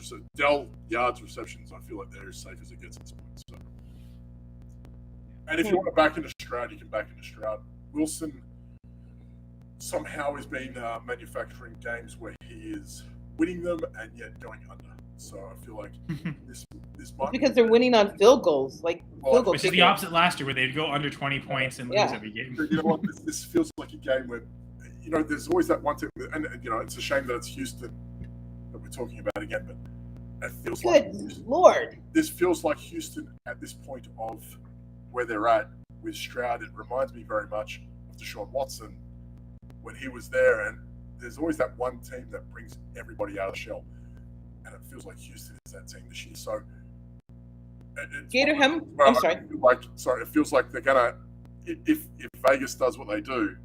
receptions, I feel like they're as safe as it gets at this point. So. And if you want to back into Stroud, you can back into Stroud. Wilson somehow has been manufacturing games where he is winning them and yet going under. So I feel like this might because they're winning on field goals, field goals. Which is the opposite last year, where they'd go under 20 points and lose every game. You know what? This feels like a game where, there's always that one team, and it's a shame that it's Houston that we're talking about again, but it feels Lord. This feels like Houston at this point of where they're at with Stroud. It reminds me very much of Deshaun Watson when he was there, and there's always that one team that brings everybody out of the shell. And it feels like Houston is that team this year. So, Gator, I'm sorry. It feels like they're gonna, if Vegas does what they do,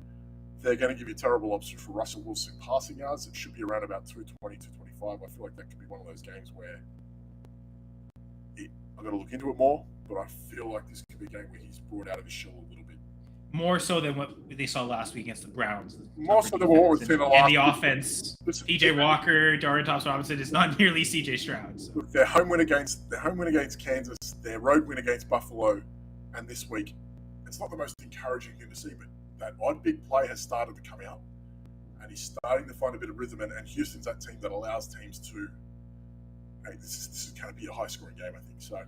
they're gonna give you terrible options for Russell Wilson passing yards. It should be around about 220, 225. I feel like that could be one of those games where I've got to look into it more, but I feel like this could be a game where he's brought out of his shell a little bit. More so than what they saw last week against the Browns. More so than what we've seen the last week. And the offense, P.J. Walker, Dorian Thompson-Robinson is not nearly C.J. Stroud. So. Look, their home win against Kansas, their road win against Buffalo, and this week, it's not the most encouraging thing to see, but that odd big play has started to come out, and he's starting to find a bit of rhythm, and Houston's that team that allows teams to, hey, this is going to be a high-scoring game, I think. So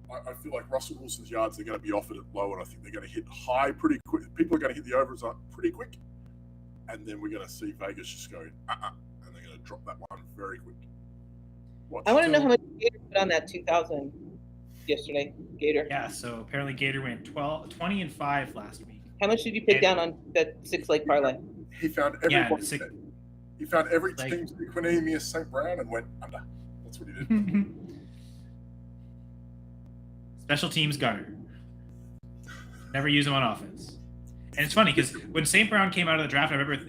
I feel like Russell Wilson's yards are going to be offered at low, and I think they're going to hit high pretty quick. People are going to hit the overs up pretty quick, and then we're going to see Vegas just go, and they're going to drop that one very quick. I want to know how much Gator put on that 2,000 yesterday, Gator. Yeah, so apparently Gator went 20-5 last week. How much did you put down on that 6-leg parlay? He found everybody. He found every team's Equanimeous St. Brown and went under. That's what he did. Special teams gunner. Never use him on offense. And it's funny because when St. Brown came out of the draft, I remember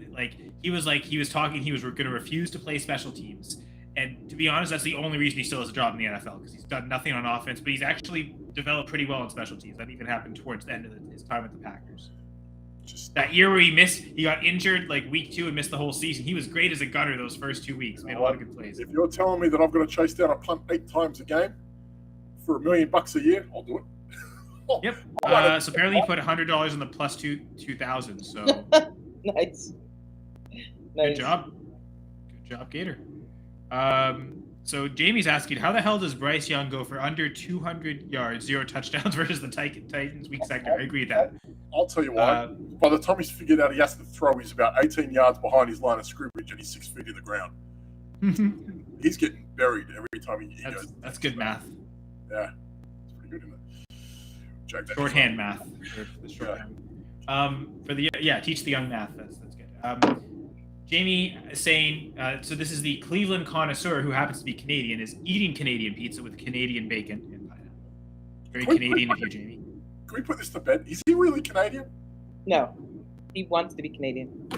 he was going to refuse to play special teams. And to be honest, that's the only reason he still has a job in the NFL, because he's done nothing on offense, but he's actually developed pretty well in special teams. That even happened towards the end of his time with the Packers. That year where he got injured week 2 and missed the whole season. He was great as a gunner those first 2 weeks. Made a lot of good plays. If you're telling me that I've got to chase down a punt 8 times a game for $1 million a year, I'll do it. Yep. So apparently he put $100 in the plus 2,000. So nice. Good job, Gator. So Jamie's asking, how the hell does Bryce Young go for under 200 yards, 0 touchdowns versus the Titans weak sector? I agree with that. I'll tell you why. By the time he's figured out he has to throw, he's about 18 yards behind his line of scrimmage and he's 6 feet in the ground. He's getting buried every time he goes. That's good math. Yeah. It's pretty good, isn't it? Check that. Shorthand math. Teach the young math. That's good. Jamie is saying, so this is the Cleveland connoisseur who happens to be Canadian, is eating Canadian pizza with Canadian bacon and pineapple. Very Canadian of you, Jamie. Can we put this to bed? Is he really Canadian? No. He wants to be Canadian.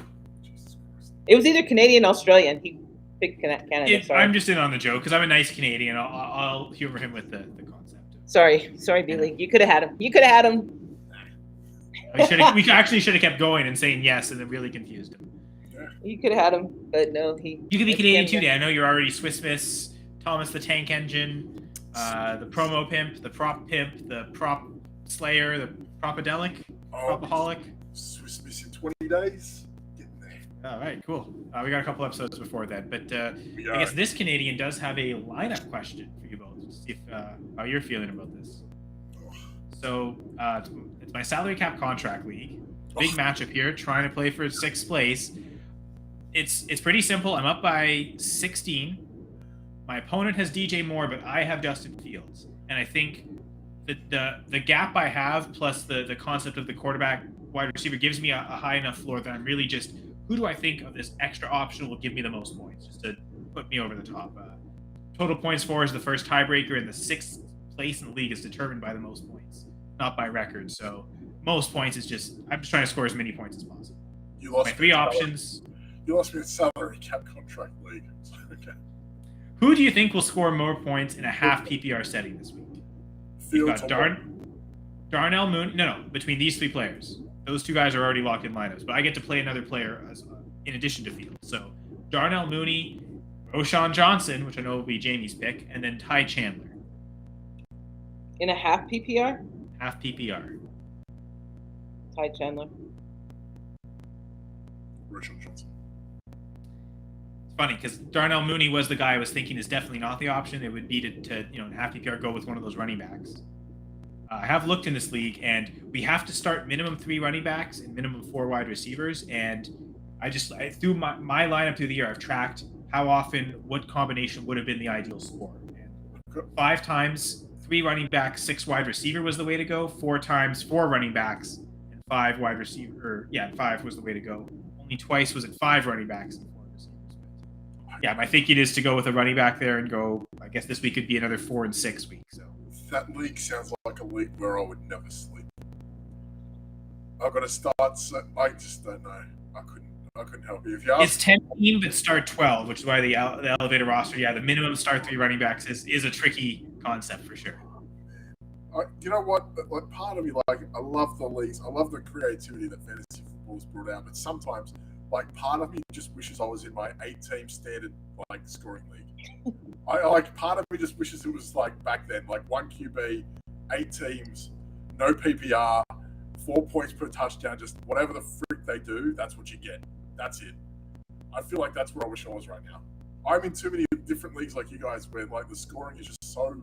Jesus Christ. It was either Canadian or Australian. He picked Canada. I'm just in on the joke because I'm a nice Canadian. I'll humor him with the concept. Sorry, Billy. You could have had him. We actually should have kept going and saying yes, and it really confused him. You could have had him, but no, You could be Canadian too, Dan. I know you're already Swiss Miss, Thomas the Tank Engine, the promo pimp, the prop pimp, the prop slayer, the propadelic, propaholic. Swiss Miss in 20 days. Getting there. All right, cool. We got a couple episodes before that, but I guess this Canadian does have a lineup question for you both. To see if how you're feeling about this. So it's my salary cap contract league. Big matchup here, trying to play for 6th place. It's pretty simple. I'm up by 16. My opponent has DJ Moore, but I have Justin Fields. And I think that the gap I have plus the concept of the quarterback wide receiver gives me a high enough floor that I'm really just, who do I think of this extra option will give me the most points, just to put me over the top. Total points for is the first tiebreaker, and the 6th place in the league is determined by the most points, not by record. So most points is just, I'm just trying to score as many points as possible. You lost My 3 options. You lost me a salary cap contract league. Okay. Who do you think will score more points in a half PPR setting this week? You've Fields got Darnell Mooney. No, between these 3 players. Those 2 guys are already locked in lineups, but I get to play another player in addition to Fields. So Darnell Mooney, Roshan Johnson, which I know will be Jamie's pick, and then Ty Chandler. In a half PPR? Half PPR. Ty Chandler. Roshan Johnson. It's funny because Darnell Mooney was the guy I was thinking is definitely not the option. It would be to in half PPR go with one of those running backs. I have looked in this league, and we have to start minimum 3 running backs and minimum 4 wide receivers. And I through my lineup through the year, I've tracked how often what combination would have been the ideal score. And 5 times 3 running backs, 6 wide receiver was the way to go. 4 times 4 running backs and 5 wide receiver. 5 was the way to go. Only twice was it 5 running backs and 4 receivers. Yeah, my thinking is to go with a running back there and go. I guess this week could be another 4 and 6 week. So. That league sounds like a league where I would never sleep. I've got to start. I just don't know. I couldn't help you. If you ask, it's 10 teams that start 12, which is why the elevator roster. Yeah, the minimum start 3 running backs is a tricky concept for sure. You know what? Like part of me, like I love the leagues. I love the creativity that fantasy football's brought out. But sometimes, like part of me just wishes I was in my 8-team standard like scoring league. I like part of me just wishes it was like back then, like 1 QB, 8 teams, no PPR, 4 points per touchdown, just whatever the frick they do, that's what you get. That's it. I feel like that's where I wish I was right now. I'm in too many different leagues like you guys where like the scoring is just so.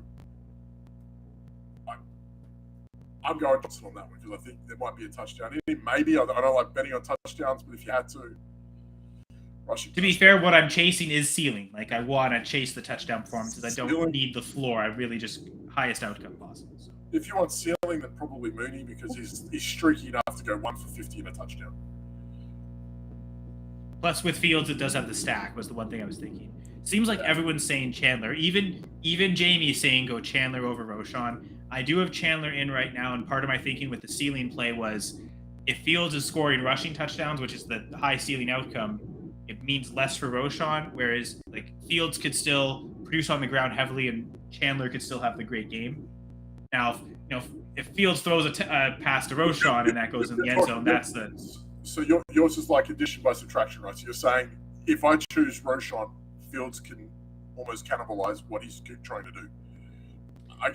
I'm going Johnson on that one because I think there might be a touchdown. Maybe I don't like betting on touchdowns, but if you had to. To be fair, what I'm chasing is ceiling. Like I want to chase the touchdown performances. I don't need the floor. I really just highest outcome possible. So. If you want ceiling, then probably Mooney because he's streaky enough to go 1 for 50 and a touchdown. Plus, with Fields, it does have the stack. Was the one thing I was thinking. Seems like everyone's saying Chandler. Even Jamie is saying go Chandler over Roshan. I do have Chandler in right now, and part of my thinking with the ceiling play was if Fields is scoring rushing touchdowns, which is the high ceiling outcome, it means less for Roshan, whereas like Fields could still produce on the ground heavily, and Chandler could still have the great game. Now, if Fields throws a pass to Roshan and that goes in the end zone, that's the. So yours is like addition by subtraction, right? So you're saying if I choose Roshan, Fields can almost cannibalize what he's trying to do.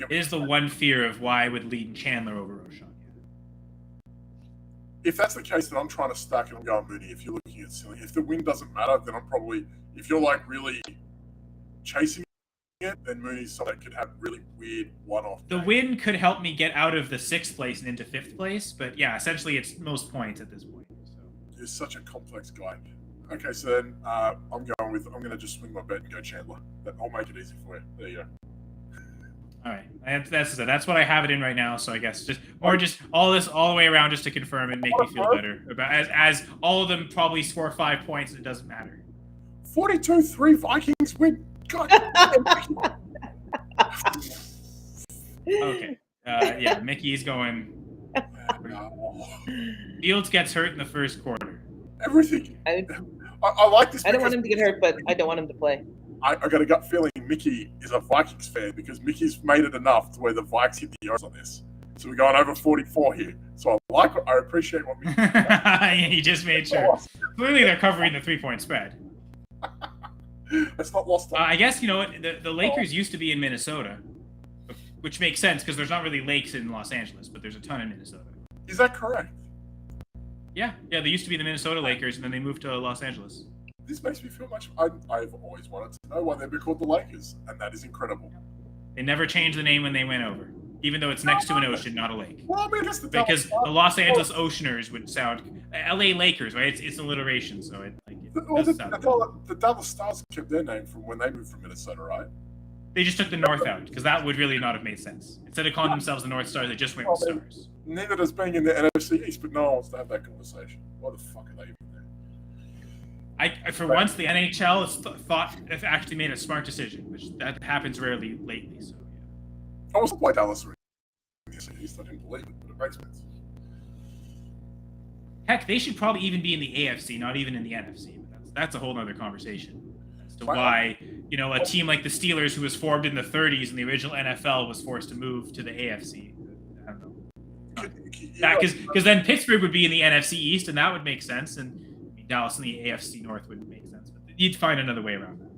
It is the one fear of why I would lead Chandler over Roshan. If that's the case, then I'm trying to stack and I'm going Mooney. If you're looking at ceiling, if the win doesn't matter, then I'm probably, if you're like really chasing it, then Mooney's something that could have really weird one-off. The win could help me get out of the 6th place and into 5th place, but yeah, essentially it's most points at this point. So. You're such a complex guy. Okay, so then I'm going to just swing my bet and go Chandler. I'll make it easy for you. There you go. All right, that's what I have it in right now. So I guess just all this all the way around just to confirm and make me feel better about as all of them probably score 5 points and it doesn't matter. 42-3 Vikings win. God. Okay. Yeah, Mickey's going. Fields gets hurt in the first quarter. Everything. I like this. I don't want him to get hurt, but I don't want him to play. I got a gut feeling Mickey is a Vikings fan because Mickey's made it enough to where the Vikes hit the odds on this. So we're going over 44 here. So I appreciate what Mickey He just made sure. Clearly they're covering the 3-point spread. It's not lost. I guess, the Lakers used to be in Minnesota, which makes sense because there's not really lakes in Los Angeles, but there's a ton in Minnesota. Is that correct? Yeah, they used to be the Minnesota Lakers, and then they moved to Los Angeles. This makes me feel much. I've always wanted to know why they'd be called the Lakers, and that is incredible. They never changed the name when they went over. even though it's next to an ocean, not a lake. Well, I mean, it's the Because Dallas the Los Angeles Oceaners would sound L.A. Lakers, right? It's alliteration, so it doesn't sound. The Dallas Stars kept their name from when they moved from Minnesota, right? They just took the North out because that would really not have made sense. Instead of calling themselves the North Stars, they just went with Stars. Neither does being in the NFC East, but no one wants to have that conversation. Why the fuck are they even there? For once, the NHL has actually made a smart decision, which that happens rarely lately. So yeah. I was why Dallas were in the NFC East. I didn't believe it, but it makes sense. Heck, they should probably even be in the AFC, not even in the NFC. But that's a whole other conversation as to why a team like the Steelers, who was formed in the 30s in the original NFL, was forced to move to the AFC. I don't know. Because then Pittsburgh would be in the NFC East, and that would make sense, and Dallas in the AFC North wouldn't make sense. But you'd find another way around that.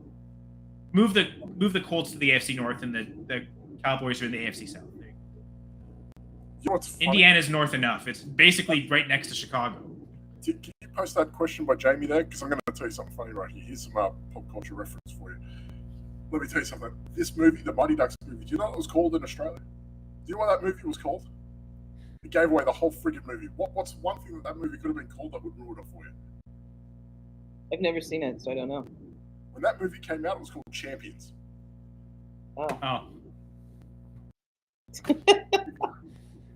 Move the Colts to the AFC North, and the Cowboys are in the AFC South. Indiana's north enough. It's basically right next to Chicago. Can you post that question by Jamie there? Because I'm going to tell you something funny right here. Here's some pop culture reference for you. Let me tell you something. This movie, the Mighty Ducks movie, do you know what it was called in Australia? Do you know what that movie was called? It gave away the whole friggin' movie. What's one thing that movie could have been called that would ruin it for you? I've never seen it, so I don't know. When that movie came out, it was called Champions. Oh.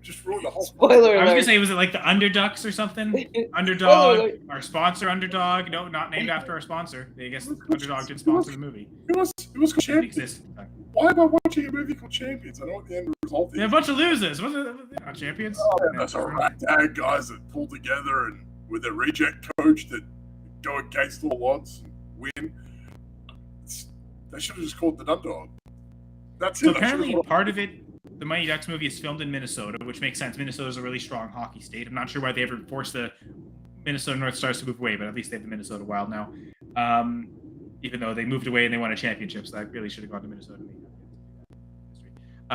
Just ruined the whole. Spoiler alert. I was gonna say, was it like the Underducks or something? Underdog, our sponsor, Underdog. No, not named after our sponsor. I guess Underdog did sponsor the movie. It was called Champions. Why am I watching a movie called Champions? I know what the end result is. They're a bunch of losers. They're not champions. Oh, that's all right. Dad guys that pull together and with a reject coach that go against all odds and win. They should have just called the Underdog. That's so it. Apparently, part of it. The Mighty Ducks movie is filmed in Minnesota, which makes sense. Minnesota's a really strong hockey state. I'm not sure why they ever forced the Minnesota North Stars to move away, but at least they have the Minnesota Wild now. Even though they moved away and they won a championship, so that really should have gone to Minnesota.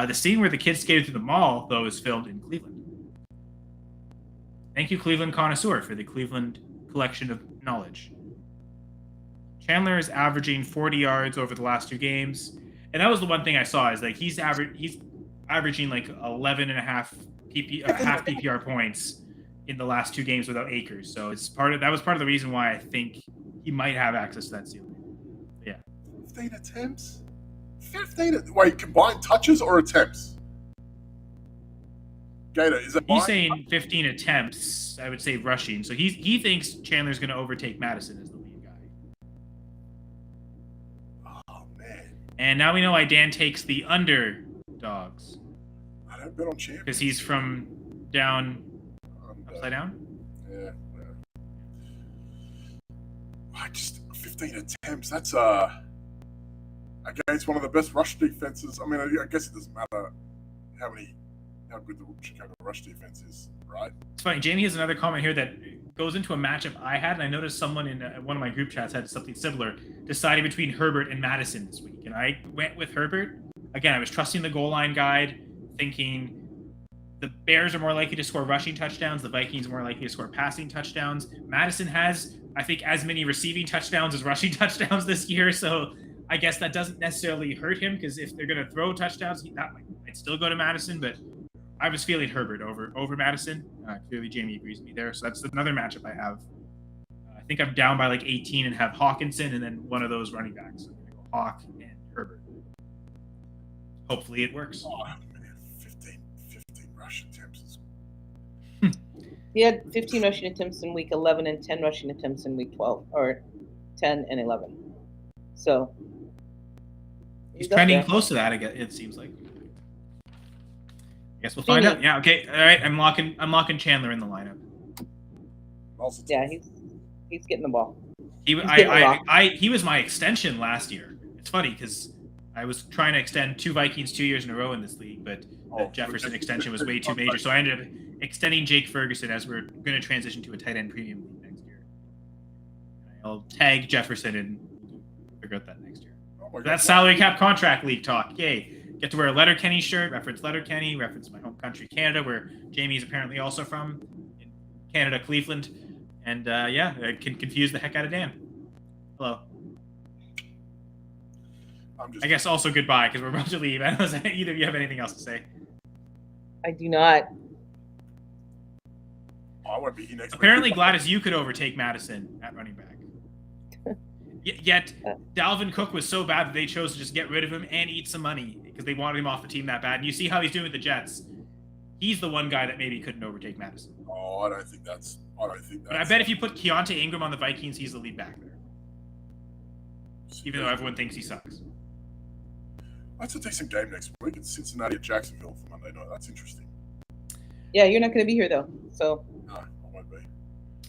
The scene where the kids skated through the mall, though, is filmed in Cleveland. Thank you, Cleveland Connoisseur, for the Cleveland collection of knowledge. Chandler is averaging 40 yards over the last 2 games, and that was the one thing I saw is like he's averaging like 11 and a half half PPR points in the last 2 games without Akers. So that was part of the reason why I think he might have access to that ceiling. Yeah. 15 attempts? Wait, combined touches or attempts? Gator, is it He's saying 15 attempts, I would say rushing. So he thinks Chandler's going to overtake Madison as the lead guy. Oh, man. And now we know why Dan takes the underdogs. I don't bet on champions. Because he's from down upside down? Yeah. I just 15 attempts. That's against one of the best rush defenses. I mean, I guess it doesn't matter how good the Chicago rush defense is, right? It's funny. Jamie has another comment here that goes into a matchup I had, and I noticed someone in one of my group chats had something similar, deciding between Herbert and Madison this week, and I went with Herbert. Again, I was trusting the goal line guide, thinking the Bears are more likely to score rushing touchdowns, the Vikings are more likely to score passing touchdowns. Madison has, I think, as many receiving touchdowns as rushing touchdowns this year, so I guess that doesn't necessarily hurt him, because if they're going to throw touchdowns, that might still go to Madison, but I was feeling Herbert over Madison. Clearly, Jamie agrees with me there, so that's another matchup I have. I think I'm down by like 18 and have Hawkinson and then one of those running backs. So I'm going to go Hawk and Herbert. Hopefully it works. Oh, man, 15 rush attempts. He had 15 rushing attempts in week 11 and 10 rushing attempts in week 12, or 10 and 11. So he's trending close to that. It seems like. I guess we'll find out. Yeah. Okay. All right. I'm locking Chandler in the lineup. Yeah, he's getting the ball. He was my extension last year. It's funny because I was trying to extend 2 Vikings 2 years in a row in this league, but the Jefferson extension was way too major. So I ended up extending Jake Ferguson as we're going to transition to a tight end premium league next year. I'll tag Jefferson and figure out that next year. That's salary cap contract league talk. Yay. Get to wear a Letterkenny shirt, reference Letterkenny, reference my home country, Canada, where Jamie is apparently also from, in Canada, Cleveland. And yeah, it can confuse the heck out of Dan. Hello. I guess also goodbye, because we're about to leave. I don't know if either of you have anything else to say. I do not. I won't be here next Apparently, week. Gladys, you could overtake Madison at running back. Yet, Dalvin Cook was so bad that they chose to just get rid of him and eat some money because they wanted him off the team that bad. And you see how he's doing with the Jets. He's the one guy that maybe couldn't overtake Madison. Oh, I don't think that's. But I bet if you put Keontae Ingram on the Vikings, he's the lead back there. Even though everyone thinks he sucks. That's a decent game next week. It's Cincinnati at Jacksonville for Monday night. That's interesting. Yeah, you're not going to be here though. So No, I won't be.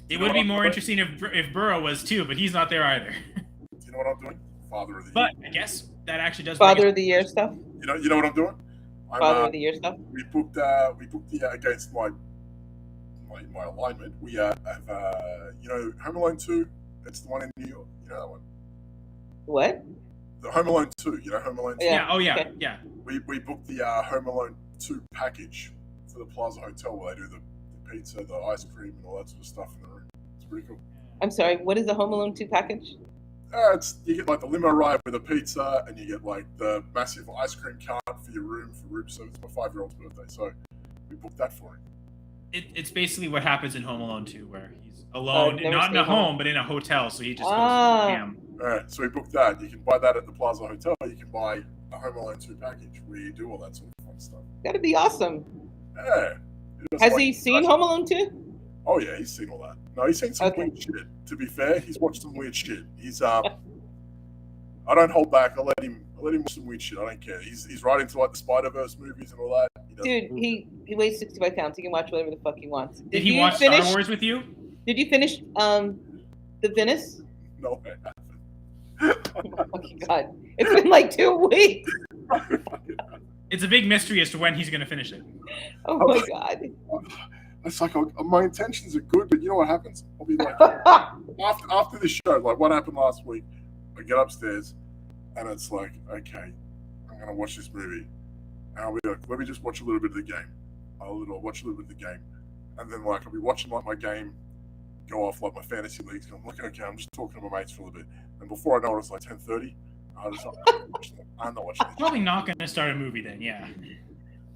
It would be more interesting if Burrow was too, but he's not there either. Do you know what I'm doing? Father of the But year. I guess that actually does. Father of the Year stuff. You know what I'm doing? Father of the Year stuff. We booked the against my alignment. We have Home Alone 2. It's the one in New York. You know that one. What? The Home Alone 2. You know Home Alone 2. Yeah. Oh yeah. Okay. Yeah. We booked the Home Alone 2 package for the Plaza Hotel where they do the pizza, the ice cream, and all that sort of stuff in the room. It's pretty cool. I'm sorry. What is the Home Alone 2 package? You get like the limo ride with a pizza, and you get like the massive ice cream cart for your room for room service. It's my 5-year-old's birthday, so we booked that for him. It's basically what happens in Home Alone 2, where he's alone, never not in a stayed home. home, but in a hotel. So he just goes Ah. ham. All right, so we booked that. You can buy that at the Plaza Hotel. You can buy a Home Alone 2 package where you do all that sort of fun stuff. That'd be awesome. Yeah. It's Has like- he seen Home Alone 2? Oh yeah, he's seen all that. No, he's seen some Okay. weird shit. To be fair, he's watched some weird shit. He's I don't hold back. I let him watch some weird shit. I don't care. He's right into like the Spider-Verse movies and all that. He doesn't- Dude, he weighs 65 pounds. He can watch whatever the fuck he wants. Did he you watch finish? Star Wars with you? Did you finish the Venice? No, I haven't. Oh my fucking god! It's been like 2 weeks. It's a big mystery as to when he's going to finish it. Oh my god! It's like my intentions are good, but you know what happens? I'll be like after the show, like what happened last week. I get upstairs, and it's like, okay, I'm gonna watch this movie, and I'll be like, let me just watch a little bit of the game. I'll watch a little bit of the game, and then like I'll be watching like my game go off, like my fantasy leagues. I'm like, okay, I'm just talking to my mates for a little bit, and before I know it, it's like 10:30. I'm not watching this. Probably not going to start a movie then. Yeah.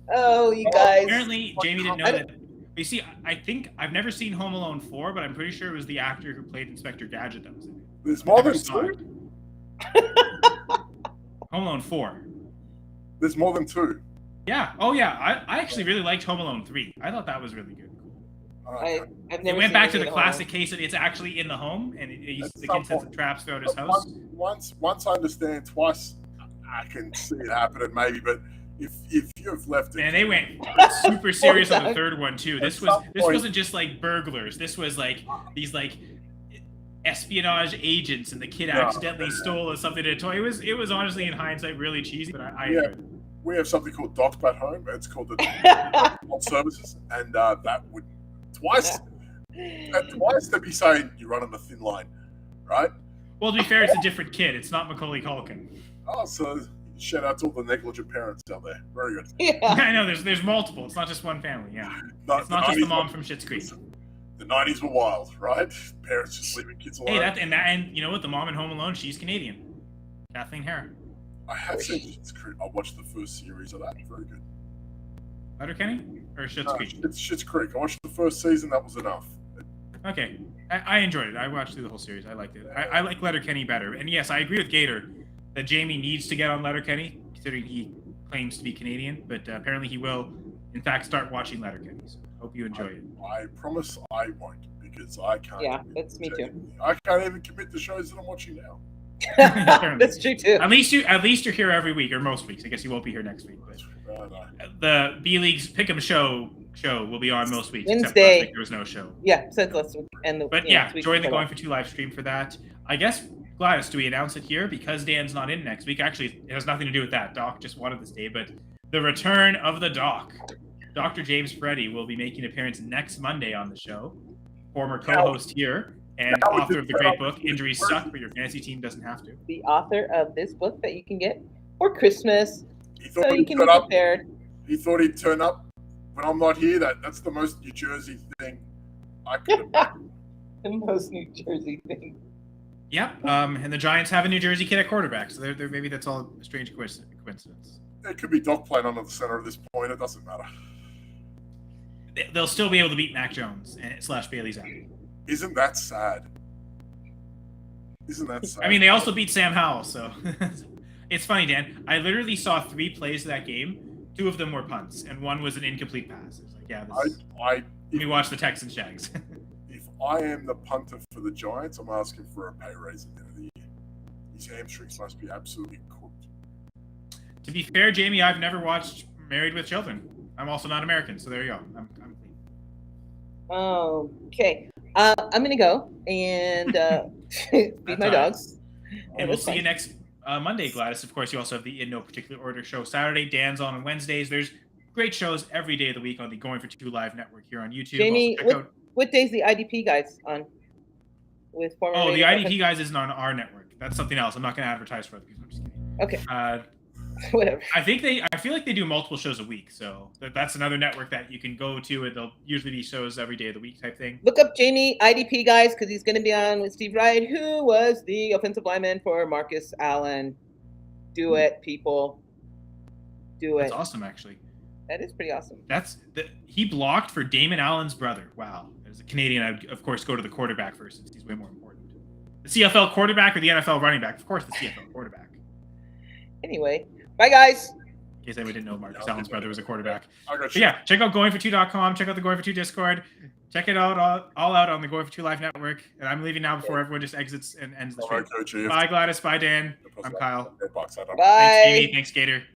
Oh, you guys. Apparently, Jamie didn't know that. You see, I think I've never seen Home Alone 4, but I'm pretty sure it was the actor who played Inspector Gadget that was in it. There's more Never than saw two. it. Home Alone 4. There's more than two. Yeah. Oh yeah. I actually really liked Home Alone 3. I thought that was really good. Okay. I've It never went seen back to any the of Home Alone. classic case of it's actually in the home, and the At kid some sets the point. traps throughout his But house. Once I understand, twice I can see it happening maybe. But if you've left it, And they went super serious on the third one too. This At some point- wasn't just like burglars. This was like these like espionage agents, and the kid No. accidentally stole something to a toy. It was honestly in hindsight really cheesy, but I Yeah. enjoyed it. we have something called Docs at home. It's called the Health Services, and that would twice they'd be saying you're running a thin line, right? Well, to be fair, it's a different kid. It's not Macaulay Culkin. Oh, so shout out to all the negligent parents out there. Very good. Yeah. I know there's multiple. It's not just one family. Yeah, it's not just the mom from Schitt's Creek. The 90s were wild, right? Parents just leaving kids alone. Hey, and you know what? The mom in Home Alone, she's Canadian. Kathleen Hare. I have seen Schitt's Creek. I watched the first series of that. Very good. Letterkenny or Schitt's Creek? It's Schitt's Creek. I watched the first season. That was enough. Okay, I enjoyed it. I watched through the whole series. I liked it. I like Letterkenny better. And yes, I agree with Gator that Jamie needs to get on Letterkenny, considering he claims to be Canadian. But apparently, he will, in fact, start watching Letterkenny. So hope you enjoy it. I promise I won't because I can't. Yeah, commit that's me to too. anything. I can't even commit the shows that I'm watching now. That's true too. At least you're here every week or most weeks. I guess you won't be here next week. But No. the B League's Pick'em show will be on most weeks. Except Wednesday. last week there was no show. Yeah, since last week and the. But yeah, this week join the before Going for Two live stream for that. I guess, Gladys, do we announce it here? Because Dan's not in next week. Actually, it has nothing to do with that. Doc just wanted this day, but the return of the Doc. Dr. James Freddy will be making an appearance next Monday on the show. Former co-host here and Now we author can of the set great up book, the Injuries person. Suck, but your fantasy team doesn't have to. The author of this book that you can get for Christmas, He so thought you he'd can be turn up. prepared. He thought he'd turn up when I'm not here. That's the most New Jersey thing I could have. The most New Jersey thing. Yep. And the Giants have a New Jersey kid at quarterback, so they're maybe that's all a strange coincidence. It could be Doc playing under the center of this point. It doesn't matter. they'll still be able to beat Mac Jones and / Bailey Zappi. Isn't that sad? Isn't that sad? I mean, they also beat Sam Howell, so it's funny, Dan. I literally saw 3 plays of that game. 2 of them were punts, and 1 was an incomplete pass. It was like, yeah, this let me watch the Texans Jags. If I am the punter for the Giants, I'm asking for a pay raise at the end of the year. His hamstrings must be absolutely cooked. To be fair, Jamie, I've never watched Married with Children. I'm also not American, so there you go. I'm clean. Okay. I'm gonna go and feed my dogs. And we'll see you next Monday, Gladys. Of course, you also have the In No Particular Order show Saturday. Dan's on Wednesdays. There's great shows every day of the week on the Going for Two Live network here on YouTube. Jamie, what day's the IDP guys on? With former. Oh, the IDP guys isn't on our network. That's something else. I'm not going to advertise for other people. I'm just kidding. Okay. Whatever. I feel like they do multiple shows a week, so that's another network that you can go to, and they'll usually be shows every day of the week type thing. Look up Jamie IDP guys because he's going to be on with Steve Wright, who was the offensive lineman for Marcus Allen. Do it, people. Do it. That's awesome, actually. That is pretty awesome. He blocked for Damon Allen's brother. Wow. As a Canadian, I'd of course go to the quarterback first, since he's way more important. The CFL quarterback or the NFL running back? Of course, the CFL quarterback. Anyway, bye guys. In case anybody didn't know, Marcus Allen's brother was a quarterback. But yeah, check out goingfor2.com. Check out the Going for Two Discord. Check it out all out on the Going for Two Live network. And I'm leaving now before everyone just exits and ends the stream. Bye, Gladys. Bye, Dan. I'm Kyle. Bye. Thanks, Jamie. Thanks, Gator.